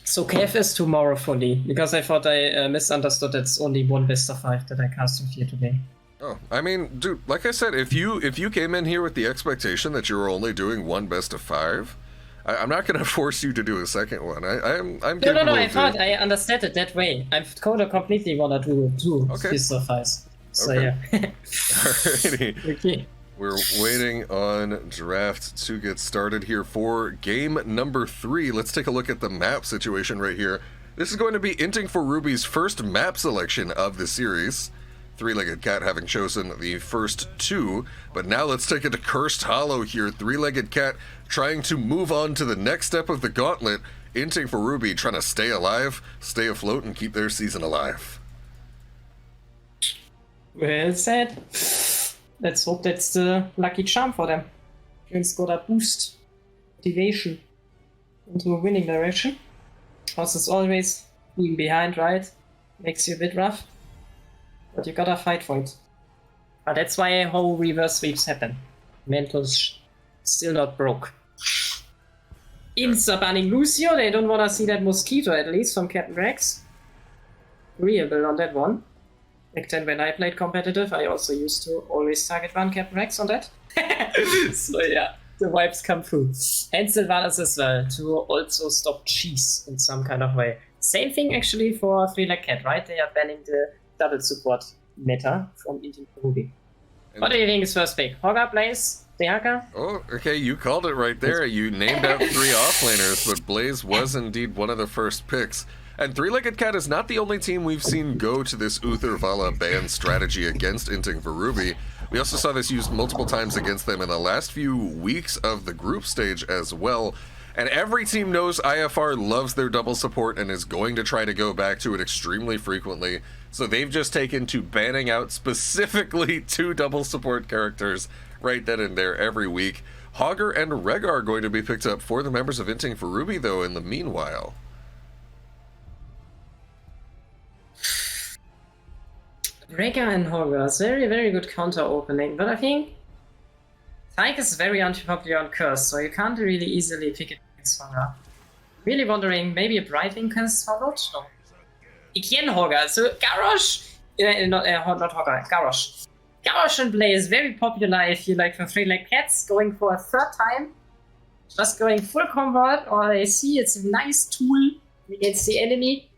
So Kev is tomorrow fully, because I thought I misunderstood it's only one best of 5 that I cast with you today. Oh, I mean, dude, like I said, if you came in here with the expectation that you were only doing one best of 5, I'm not going to force you to do a second one. I'm capable No, I of thought doing... I understood it that way. I completely wanna do 2 Okay. best of 5s. So Okay. yeah. Alrighty. Okay. We're waiting on draft to get started here for game number 3. Let's take a look at the map situation right here. This is going to be Inting for Ruby's first map selection of the series. Three-Legged Cat having chosen the first 2, but now let's take it to Cursed Hollow here. Three-Legged Cat trying to move on to the next step of the Gauntlet. Inting for Ruby trying to stay alive, stay afloat, and keep their season alive. Well said. Let's hope that's the lucky charm for them. It's got a boost, motivation into a winning direction. Because it's always being behind, right? Makes you a bit rough. But you gotta fight for it. But that's why whole reverse sweeps happen. Mental's still not broke. Insta banning Lucio, they don't wanna see that mosquito at least from Captain Rex. Real build on that one. Back then when I played competitive, I also used to always target run Captain Rex on that. So yeah, the vibes come through. And Sylvanas as well, to also stop cheese in some kind of way. Same thing actually for Three-Legged Cat, right? They are banning the double support meta from Inting for Ruby. What do you think is first pick? Hogger Blaze? Dehaka? Oh, okay, you called it right there. You named out 3 offlaners, but Blaze was indeed one of the first picks. And Three-Legged Cat is not the only team we've seen go to this Uther Vala ban strategy against Inting for Ruby. We also saw this used multiple times against them in the last few weeks of the group stage as well. And every team knows IFR loves their double support and is going to try to go back to it extremely frequently. So they've just taken to banning out specifically 2 double support characters right then and there every week. Hogger and Rhaegar are going to be picked up for the members of Inting for Ruby, though, in the meanwhile. Rhaegar and Hogger is very, very good counter opening, but I think Tyke is very unpopular on Curse, so you can't really easily pick it against Hogger. Really wondering, maybe a Brightwing Curse followed? No. Again Hogger, so Garrosh, not Hogger, Garrosh. Garrosh in play is very popular if you like for 3-leg cats, going for a 3rd time, just going full convert, or I see it's a nice tool against the enemy,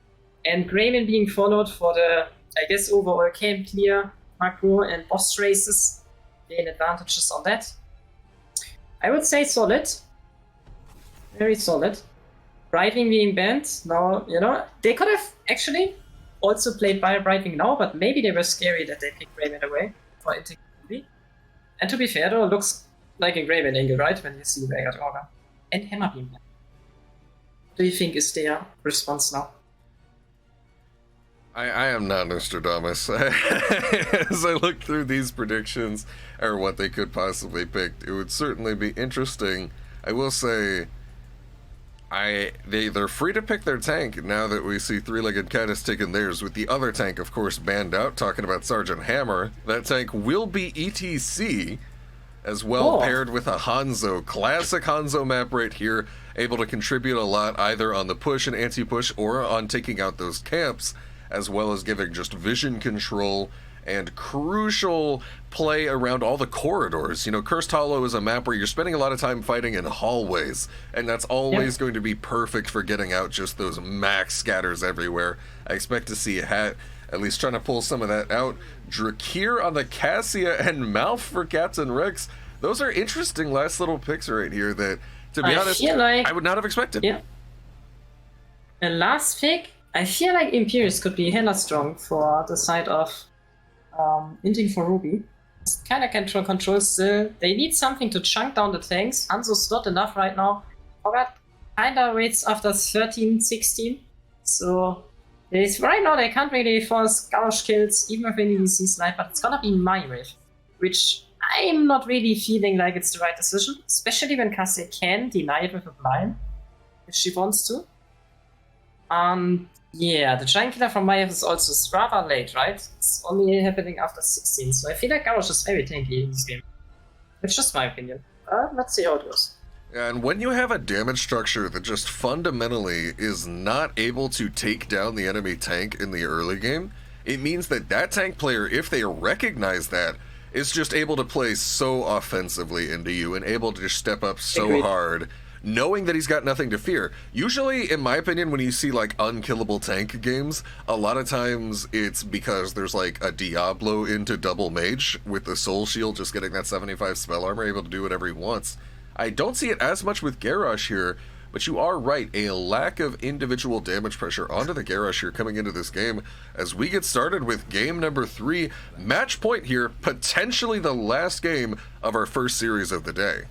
and Grayman being followed for the, I guess, overall game clear, macro, and boss races, gain advantages on that. I would say solid. Very solid. Brightwing being banned, now, you know, they could have actually also played by Brightwing now, but maybe they were scary that they picked Grayman away for Inting. And to be fair though, it looks like a Grayman angle, right, when you see Rhaegar Hogger. And Hammer being banned. What do you think is their response now? I am not Nostradamus. As I look through these predictions, or what they could possibly pick, it would certainly be interesting. I will say, they're free to pick their tank now that we see 3-Legged Cat has taken theirs, with the other tank, of course, banned out. Talking about Sergeant Hammer, that tank will be ETC, as well, paired with a Hanzo. Classic Hanzo map right here, able to contribute a lot either on the push and anti-push or on taking out those camps, as well as giving just vision control and crucial play around all the corridors. You know, Cursed Hollow is a map where you're spending a lot of time fighting in hallways, and that's always going to be perfect for getting out just those max scatters everywhere. I expect to see Hat at least trying to pull some of that out. Drakir on the Cassia and Malf for Captain Rex. Those are interesting last little picks right here that, to be honest, I would not have expected. Yeah. The last pick, I feel like Imperius could be hella strong for the side of Inting for Ruby. Kind of control still. They need something to chunk down the tanks. Hanzo's not enough right now. Hogger kinda waits after 13, 16. So right now they can't really force Garrosh kills, even if any DC slide, but it's gonna be my wave. Which I'm not really feeling like it's the right decision. Especially when Cassie can deny it with a blind. If she wants to. Yeah, the Giant Killer from Maiev is also rather late, right? It's only happening after 16, so I feel like Garrosh is very tanky in this game. It's just my opinion. Let's see how it goes. And when you have a damage structure that just fundamentally is not able to take down the enemy tank in the early game, it means that that tank player, if they recognize that, is just able to play so offensively into you and able to just step up so hard, knowing that he's got nothing to fear. Usually, in my opinion, when you see like unkillable tank games, a lot of times it's because there's like a Diablo into double mage with the soul shield just getting that 75 spell armor, able to do whatever he wants. I don't see it as much with Garrosh here, but you are right, a lack of individual damage pressure onto the Garrosh here coming into this game as we get started with game number 3. Match point here, potentially the last game of our first series of the day.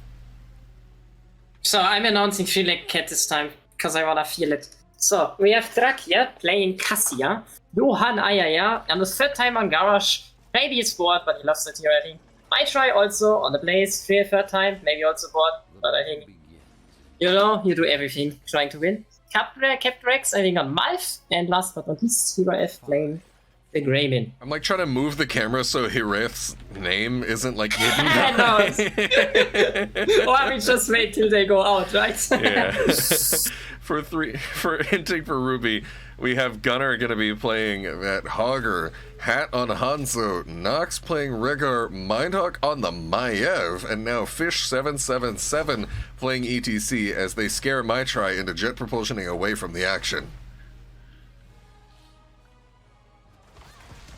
So I'm announcing 3-Leg Cat this time, because I wanna feel it. So, we have Drak here, playing Cassia, Johan Ayaya, and the 3rd time on Garrosh. Maybe he's bored, but he loves it here, I think. I try also on the Blaze, 3rd time, maybe also bored, but I think, you know, you do everything trying to win. Captain Rex, I think on Malf, and last but not least, Hero F playing the Grayman. I'm like trying to move the camera so Hireth's name isn't like hidden. No, or we just wait till they go out, right? Yeah. For Inting for Ruby, we have Gunnar gonna be playing that Hogger, Hat on Hanzo, Nox playing Rhaegar, Mindhawk on the Maiev, and now Fish777 playing ETC as they scare Maitri into jet propulsioning away from the action.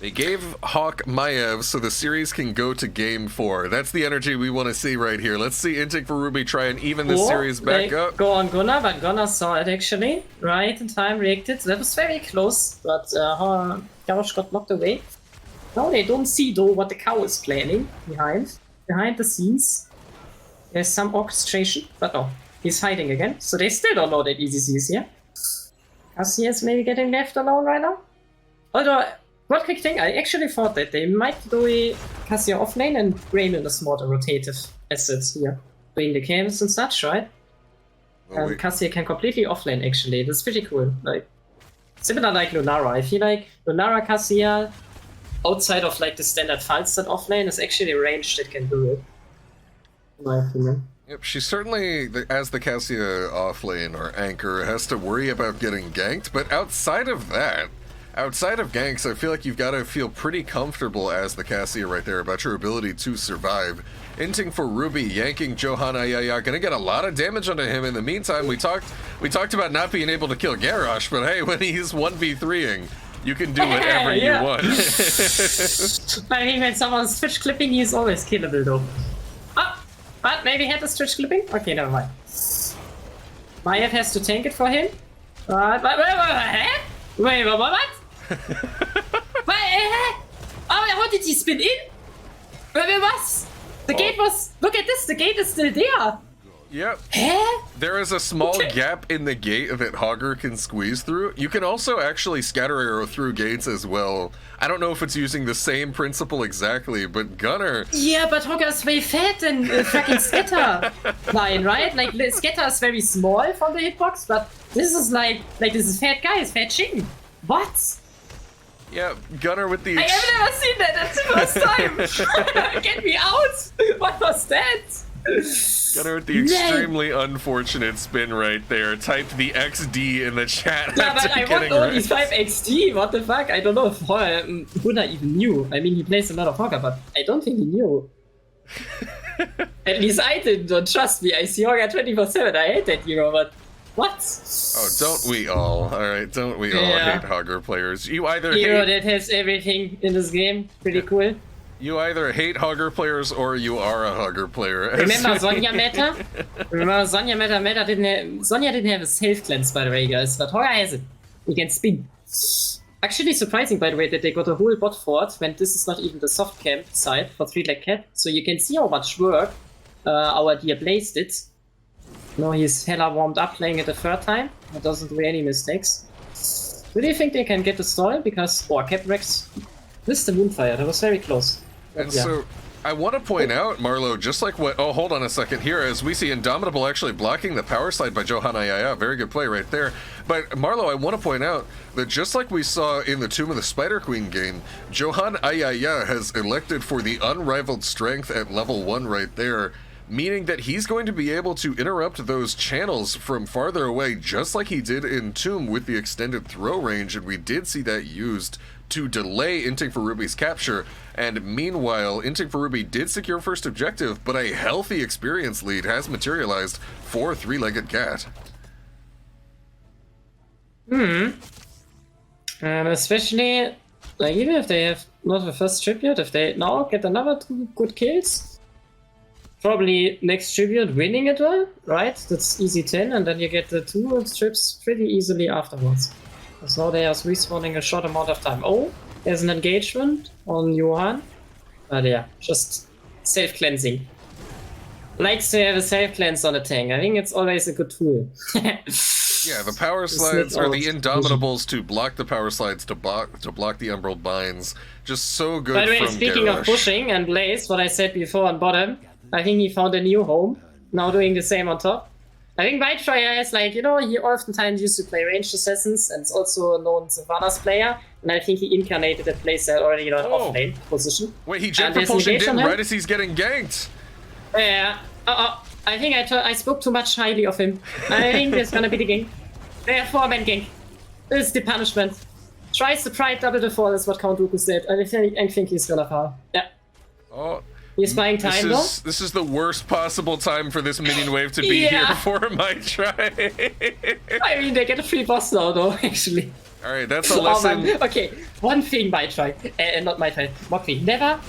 They gave Hawk Maiev so the series can go to game 4. That's the energy we want to see right here. Let's see Inting for Ruby try and even this series back up. Go on Gunnar, but Gunnar saw it actually. Right in time, reacted. That was very close, but Garrosh got knocked away. Now they don't see though what the cow is planning behind the scenes. There's some orchestration, but no. He's fighting again, so they still don't know that EZC is here. Cassie is maybe getting left alone right now. Although, one quick thing, I actually thought that they might do Cassia offlane and Raymond is more the rotative assets here. Doing the camps and such, right? Well, Cassia can completely offlane actually, that's pretty cool. Like, similar like Lunara. I feel like Lunara Cassia, outside of like the standard Falstad offlane, is actually a range that can do it. In my opinion. Yep, she certainly, as the Cassia offlane or anchor, has to worry about getting ganked, but outside of that, outside of ganks, I feel like you've got to feel pretty comfortable as the Cassia right there about your ability to survive. Inting for Ruby, yanking Johanna Yaya, gonna get a lot of damage onto him. In the meantime, we talked about not being able to kill Garrosh, but hey, when he's 1v3ing, you can do whatever you want. I mean, when someone's Twitch clipping, he's always killable though. But maybe had the Twitch clipping? Okay, never mind. Maiev has to tank it for him. Wait, what? How did he spin in? Wait, what? The gate was... Look at this, the gate is still there. Yep. Huh? There is a small gap in the gate that Hogger can squeeze through. You can also actually scatter arrow through gates as well. I don't know if it's using the same principle exactly, but Gunnar... Yeah, but Hogger's way fat and fucking Scatter line, right? Like, Scatter is very small from the hitbox, but this is like this is fat guy, it's fat chicken. What? Yeah, Gunnar with the... I have never seen that, that's the first time! Get me out! What was that? Gunnar with the extremely unfortunate spin right there. Typed the XD in the chat. Yeah, but I want only 5 XD, what the fuck? I don't know if Huna even knew. I mean, he plays a lot of Hogger, but I don't think he knew. At least I didn't, don't trust me. I see Hogger 24/7, I hate that hero, but... What? Oh, don't we all? Alright, don't we all hate Hogger players? You either hero that has everything in this game. Pretty cool. You either hate Hogger players or you are a Hogger player. Remember Sonya meta? Remember Sonya meta didn't have... Sonya didn't have a safe cleanse, by the way, guys, but Hogger has it. He can spin. Actually surprising, by the way, that they got a whole bot fort when this is not even the soft camp side for 3-leg cat. So you can see how much work our dear Blaze did. No, he's hella warmed up playing it the third time. He doesn't do any mistakes. Do you think they can get the stall? Because... Oh, Caprex missed the Moonfire. That was very close. And so, I want to point out, Marlow, just like what... Oh, hold on a second here. As we see Indomitable actually blocking the power slide by Johanna Yaya. Very good play right there. But, Marlow, I want to point out that just like we saw in the Tomb of the Spider Queen game, Johanna Yaya has elected for the unrivaled strength at level 1 right there, meaning that he's going to be able to interrupt those channels from farther away, just like he did in Tomb with the extended throw range, and we did see that used to delay Inting for Ruby's capture. And meanwhile, Inting for Ruby did secure first objective, but a healthy experience lead has materialized for 3-legged cat. Especially, like, even if they have not the first tribute, if they now get another 2 good kills, probably next tribute winning it all, right? That's easy 10, and then you get the 2 strips pretty easily afterwards. Because now they are respawning a short amount of time. Oh, there's an engagement on Johan. But yeah, just self-cleansing. Likes to have a self-cleanse on a tank. I think it's always a good tool. Yeah, the power slides or the Indomitables to block the power slides to block the Emerald Binds. Just so good. By the way, from speaking Garrosh. of pushing and Blaze, what I said before on bottom, I think he found a new home. Now doing the same on top. I think Whitetrier is like, you know, he oftentimes used to play ranged assassins and is also a known Sylvanas player. And I think he incarnated a playstyle already in an off-lane position. Wait, he jump propulsion in right as he's getting ganked. Yeah. I think I spoke too much highly of him. I think there's gonna be the gank. They have 4-man gank. This is the punishment. Tries to pride double the fall is what Count Dooku said. I think he's gonna fall. Yeah. Oh. He's buying time though. This is the worst possible time for this minion wave to be here for my try. I mean, they get a free boss now though, actually. Alright, that's a lesson. Okay, one thing, my try. Not my try. Mockery. Never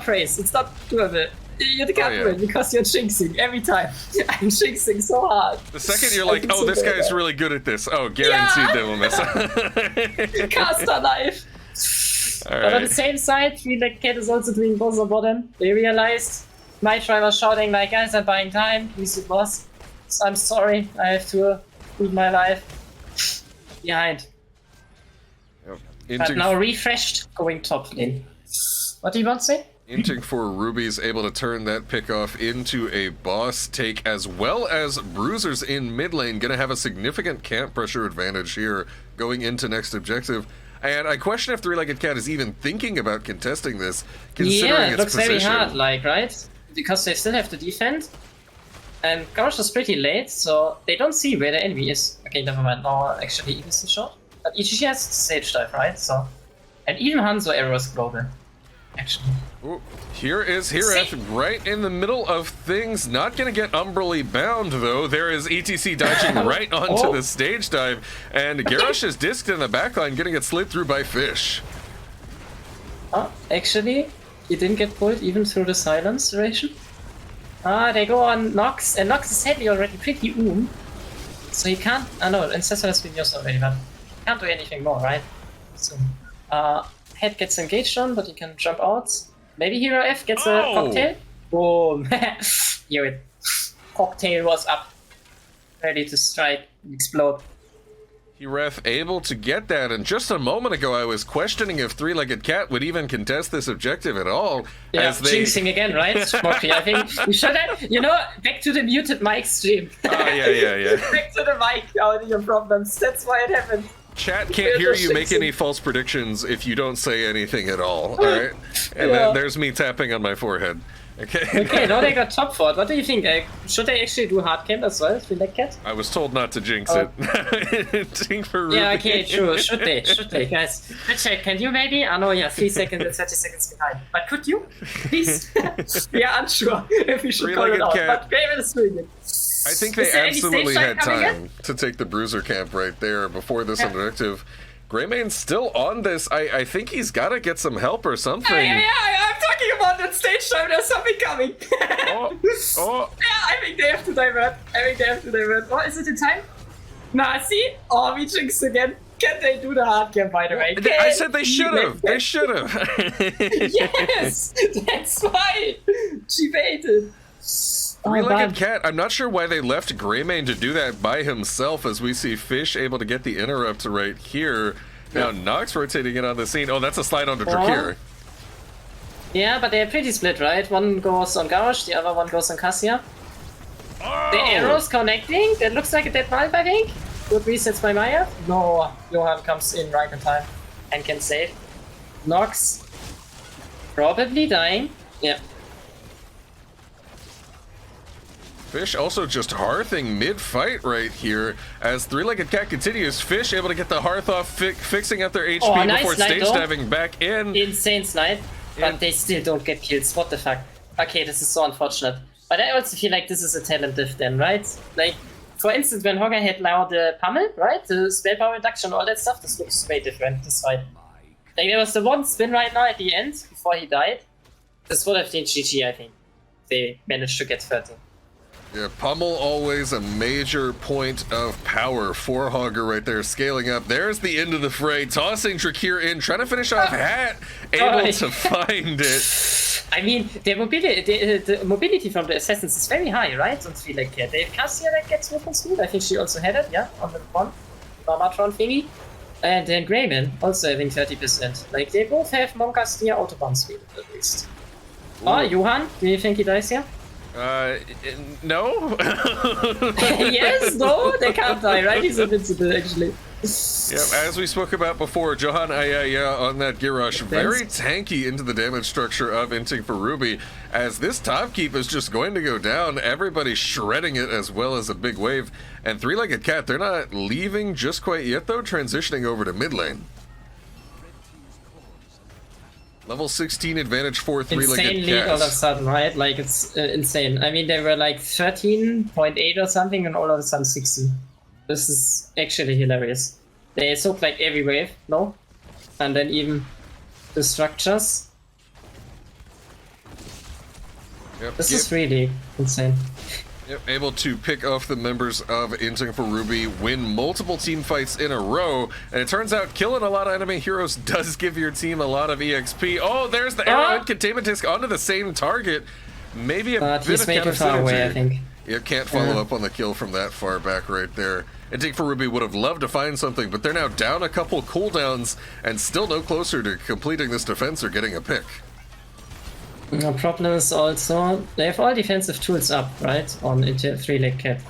praise. It's not doable. You can't win because you're jinxing every time. I'm jinxing so hard. The second you're like, oh, this guy's really good at this. Oh, guaranteed they will miss. Caster knife. All But on right. the same side, 3-leg cat is also doing boss on bottom. They realized my try was shouting like, guys, I'm buying time. He's the boss. I'm sorry, I have to lose my life. Behind. Yep. But now refreshed, going top lane. What do you want to say? Inting for Ruby's able to turn that pick off into a boss take, as well as Bruisers in mid lane gonna have a significant camp pressure advantage here going into next objective. And I question if Three-Legged Cat is even thinking about contesting this, considering Yeah, it its looks position. very hard, like, right? Because they still have to defend. And Garage is pretty late, so they don't see where the enemy is. Okay, never mind. No, actually, EDC shot. But EDC has Sage Dive, right? So, and even Hanzo arrows global. Actually. Ooh, here is Hireth right in the middle of things. Not gonna get umbrally bound though. There is ETC dodging right onto the stage dive, and Garrosh is disked in the backline, getting it slid through by Fish. Oh, actually, he didn't get pulled even through the silence duration. Ah, they go on Nox, and Nox is heavily already pretty so he can't. I know, Ancestor has been used already, but can't do anything more, right? So, Head gets engaged on, but he can jump out. Maybe Hero F gets a cocktail. Boom! Hear it. Cocktail was up. Ready to strike, explode. Hireth able to get that, and just a moment ago I was questioning if Three-Legged Cat would even contest this objective at all. Yeah, as they... jinxing again, right? Smokey, I think we should have, back to the muted mic stream. Oh, yeah. Back to the mic, audio problems. That's why it happened. Chat can't hear you make any false predictions if you don't say anything at all, alright? And then there's me tapping on my forehead. Okay, now they got top 4. What do you think? Should they actually do hard camp as well, Three-Legged Cat? I was told not to jinx it. Inting for Ruby. Yeah, okay, true. Should they, guys? Check, can you maybe? Oh no, yeah, 3 seconds and 30 seconds behind. But could you? Please? We are unsure if we should call it out, but Graven is doing it. I think they absolutely had time to take the Bruiser camp right there before this objective. Greymane's still on this. I think he's got to get some help or something. Yeah, I'm talking about that stage time. There's something coming. Oh. Yeah, I think they have to divert. Oh, is it in time? Nah, see? Oh, we jinxed again. Can they do the hard camp, by the way? I said they should have. They should have. Yes, that's why. She baited. Three-Legged Cat, I'm not sure why they left Greymane to do that by himself, as we see Fish able to get the interrupt right here. Now Nox rotating in on the scene. Oh, that's a slide onto Drakir. Yeah, but they're pretty split, right? One goes on Garrosh, the other one goes on Cassia. The arrows connecting. That looks like a dead Malf, I think. Good resets by Maya. No, Johan comes in right in time and can save. Nox probably dying. Yeah. Fish also just hearthing mid-fight right here as Three-Legged Cat continues. Fish able to get the hearth off, fixing up their HP nice before stage diving back in. Insane slide, but they still don't get kills. What the fuck? Okay, this is so unfortunate. But I also feel like this is a talent diff then, right? Like, for instance, when Hogger had now the pummel, right? The spell power reduction, all that stuff, this looks way different this fight. Like, there was the one spin right now at the end, before he died. This would have been GG, I think. They managed to get 30. Yeah, pummel always a major point of power for Hogger right there, scaling up. There's the end of the fray, tossing Drakir in, trying to finish off Hat, able to find it. I mean, the mobility from the assassins is very high, right? On Three-Legged Cat. They have Cassia that gets movement speed. I think she also had it, yeah, on the one Barbatron thingy. And then Greyman also having 30%. Like, they both have Monka's near Autobahn speed, at least. Ooh. Oh, Johan, do you think he dies here? No. Yes, no, they can't die, right? He's invincible, actually. Yeah, as we spoke about before, Johan Ayaya on that Garrosh, very tanky into the damage structure of Inting for Ruby, as this top keep is just going to go down, everybody shredding it as well as a big wave, and Three-Legged Cat, they're not leaving just quite yet though, transitioning over to mid lane. Level 16 advantage for Three-Legged Cat. Insanely all of a sudden, right? Like, it's insane. I mean, they were like 13.8 or something, and all of a sudden 60. This is actually hilarious. They soak like every wave, no? And then even the structures. Yep, this is really insane. Yep, able to pick off the members of Inting for Ruby, win multiple team fights in a row, and it turns out killing a lot of enemy heroes does give your team a lot of EXP. Oh, there's the arrow and containment disc onto the same target. Maybe a bit he's of way too far away, I think. Yeah, can't follow up on the kill from that far back right there. Inting for Ruby would have loved to find something, but they're now down a couple cooldowns and still no closer to completing this defense or getting a pick. The problem is also, they have all defensive tools up, right, on into 3-leg cat.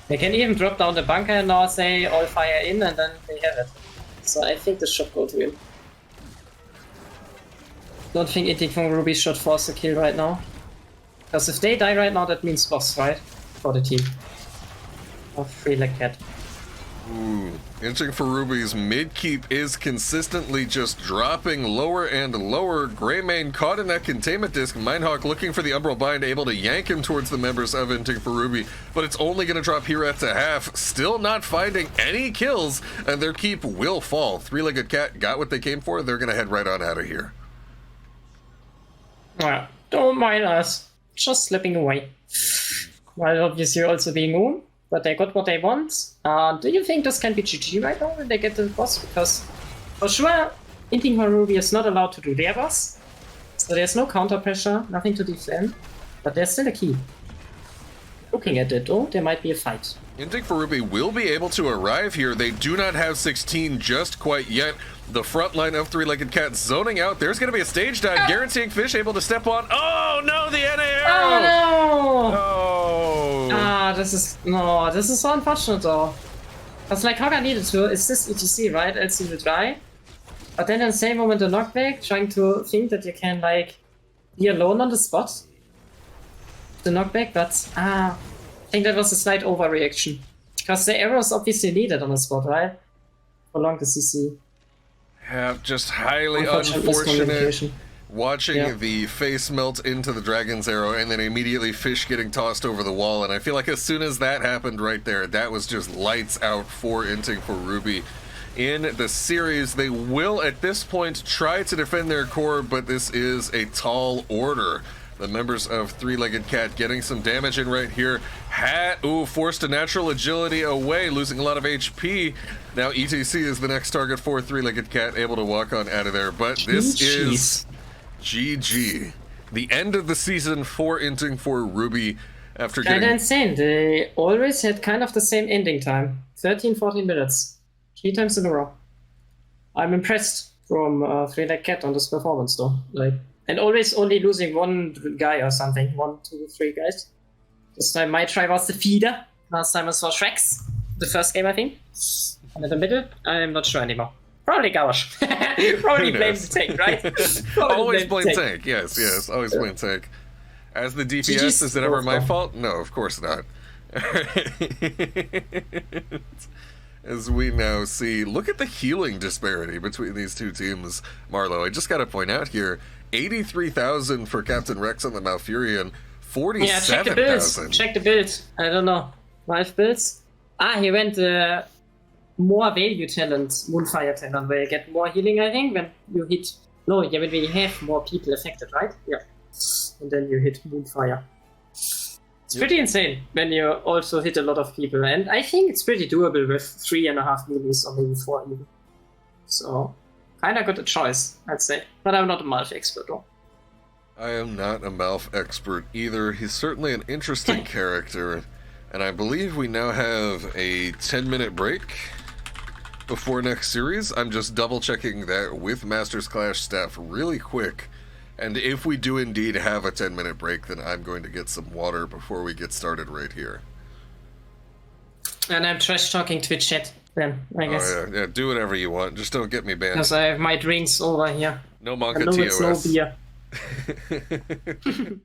They can even drop down the bunker and now say all fire in and then they have it. So I think this should go to him. Don't think Inting from Ruby should force a kill right now. Because if they die right now, that means loss, right? For the team. Of 3-leg cat. Ooh, Inting for Ruby's mid keep is consistently just dropping lower and lower. Greymane caught in that containment disc. Mindhawk looking for the Umbral Bind, able to yank him towards the members of Inting for Ruby, but it's only going to drop Hirat to half. Still not finding any kills, and their keep will fall. 3-legged cat got what they came for. They're going to head right on out of here. Well, don't mind us. Just slipping away. While obviously also being own. But they got what they want. Do you think this can be GG right now when they get the boss? Because for sure, Inting for Ruby is not allowed to do their boss. So there's no counter pressure, nothing to defend. But there's still a key. Looking at it though, there might be a fight. Inting for Ruby will be able to arrive here. They do not have 16 just quite yet. The front line of 3-legged cat zoning out. There's going to be a stage dive, guaranteeing Fish able to step on. Oh no, the NAR! Oh no! Oh! This is so unfortunate though. Because like Hogger needed to, it's this ETC, right? Else you will die. But then in the same moment the knockback, trying to think that you can like be alone on the spot. The knockback, but I think that was a slight overreaction. Because the arrow is obviously needed on the spot, right? Prolong the CC. Yeah, just highly unfortunate. Watching Yeah. the face melt into the dragon's arrow and then immediately Fish getting tossed over the wall. And I feel like as soon as that happened right there, that was just lights out for Inting for Ruby. In the series, they will at this point try to defend their core, but this is a tall order. The members of 3-legged cat getting some damage in right here. Forced a natural agility away, losing a lot of HP. Now ETC is the next target for 3-legged cat, able to walk on out of there. But this is GG. The end of the season for Inting for Ruby after Kinda getting... insane. They always had kind of the same ending time. 13-14 minutes. 3 times in a row. I'm impressed from 3-legged cat on this performance though. Like, and always only losing one guy or something. 1, 2, 3 guys. This time my try was the feeder. Last time it was Shrex. The first game, I think. And in the middle, I'm not sure anymore. Probably Gauntlet. Probably blame the tank, right? Always blame tank. Yes. Always blame tank. As the DPS, is it ever my fault? No, of course not. As we now see, look at the healing disparity between these two teams, Marlow. I just got to point out here, 83,000 for Captain Rex on the Malfurion, 47,000. Yeah, check the builds. Check the builds. I don't know. 5 builds? He went more value talent, Moonfire talent, where you get more healing, I think, when you hit... No, yeah, when we have more people affected, right? Yeah. And then you hit Moonfire. It's pretty insane when you also hit a lot of people, and I think it's pretty doable with 3.5 minis or maybe 4 even. So, kinda good a choice, I'd say. But I'm not a Malf expert though. I am not a Malf expert either. He's certainly an interesting character, and I believe we now have a 10-minute break before next series. I'm just double checking that with Masters Clash staff really quick. And if we do indeed have a 10-minute break, then I'm going to get some water before we get started right here. And I'm trash talking Twitch chat then, I guess. Oh, yeah, do whatever you want. Just don't get me banned. Because I have my drinks over here. No Monka I know TOS. it's no beer.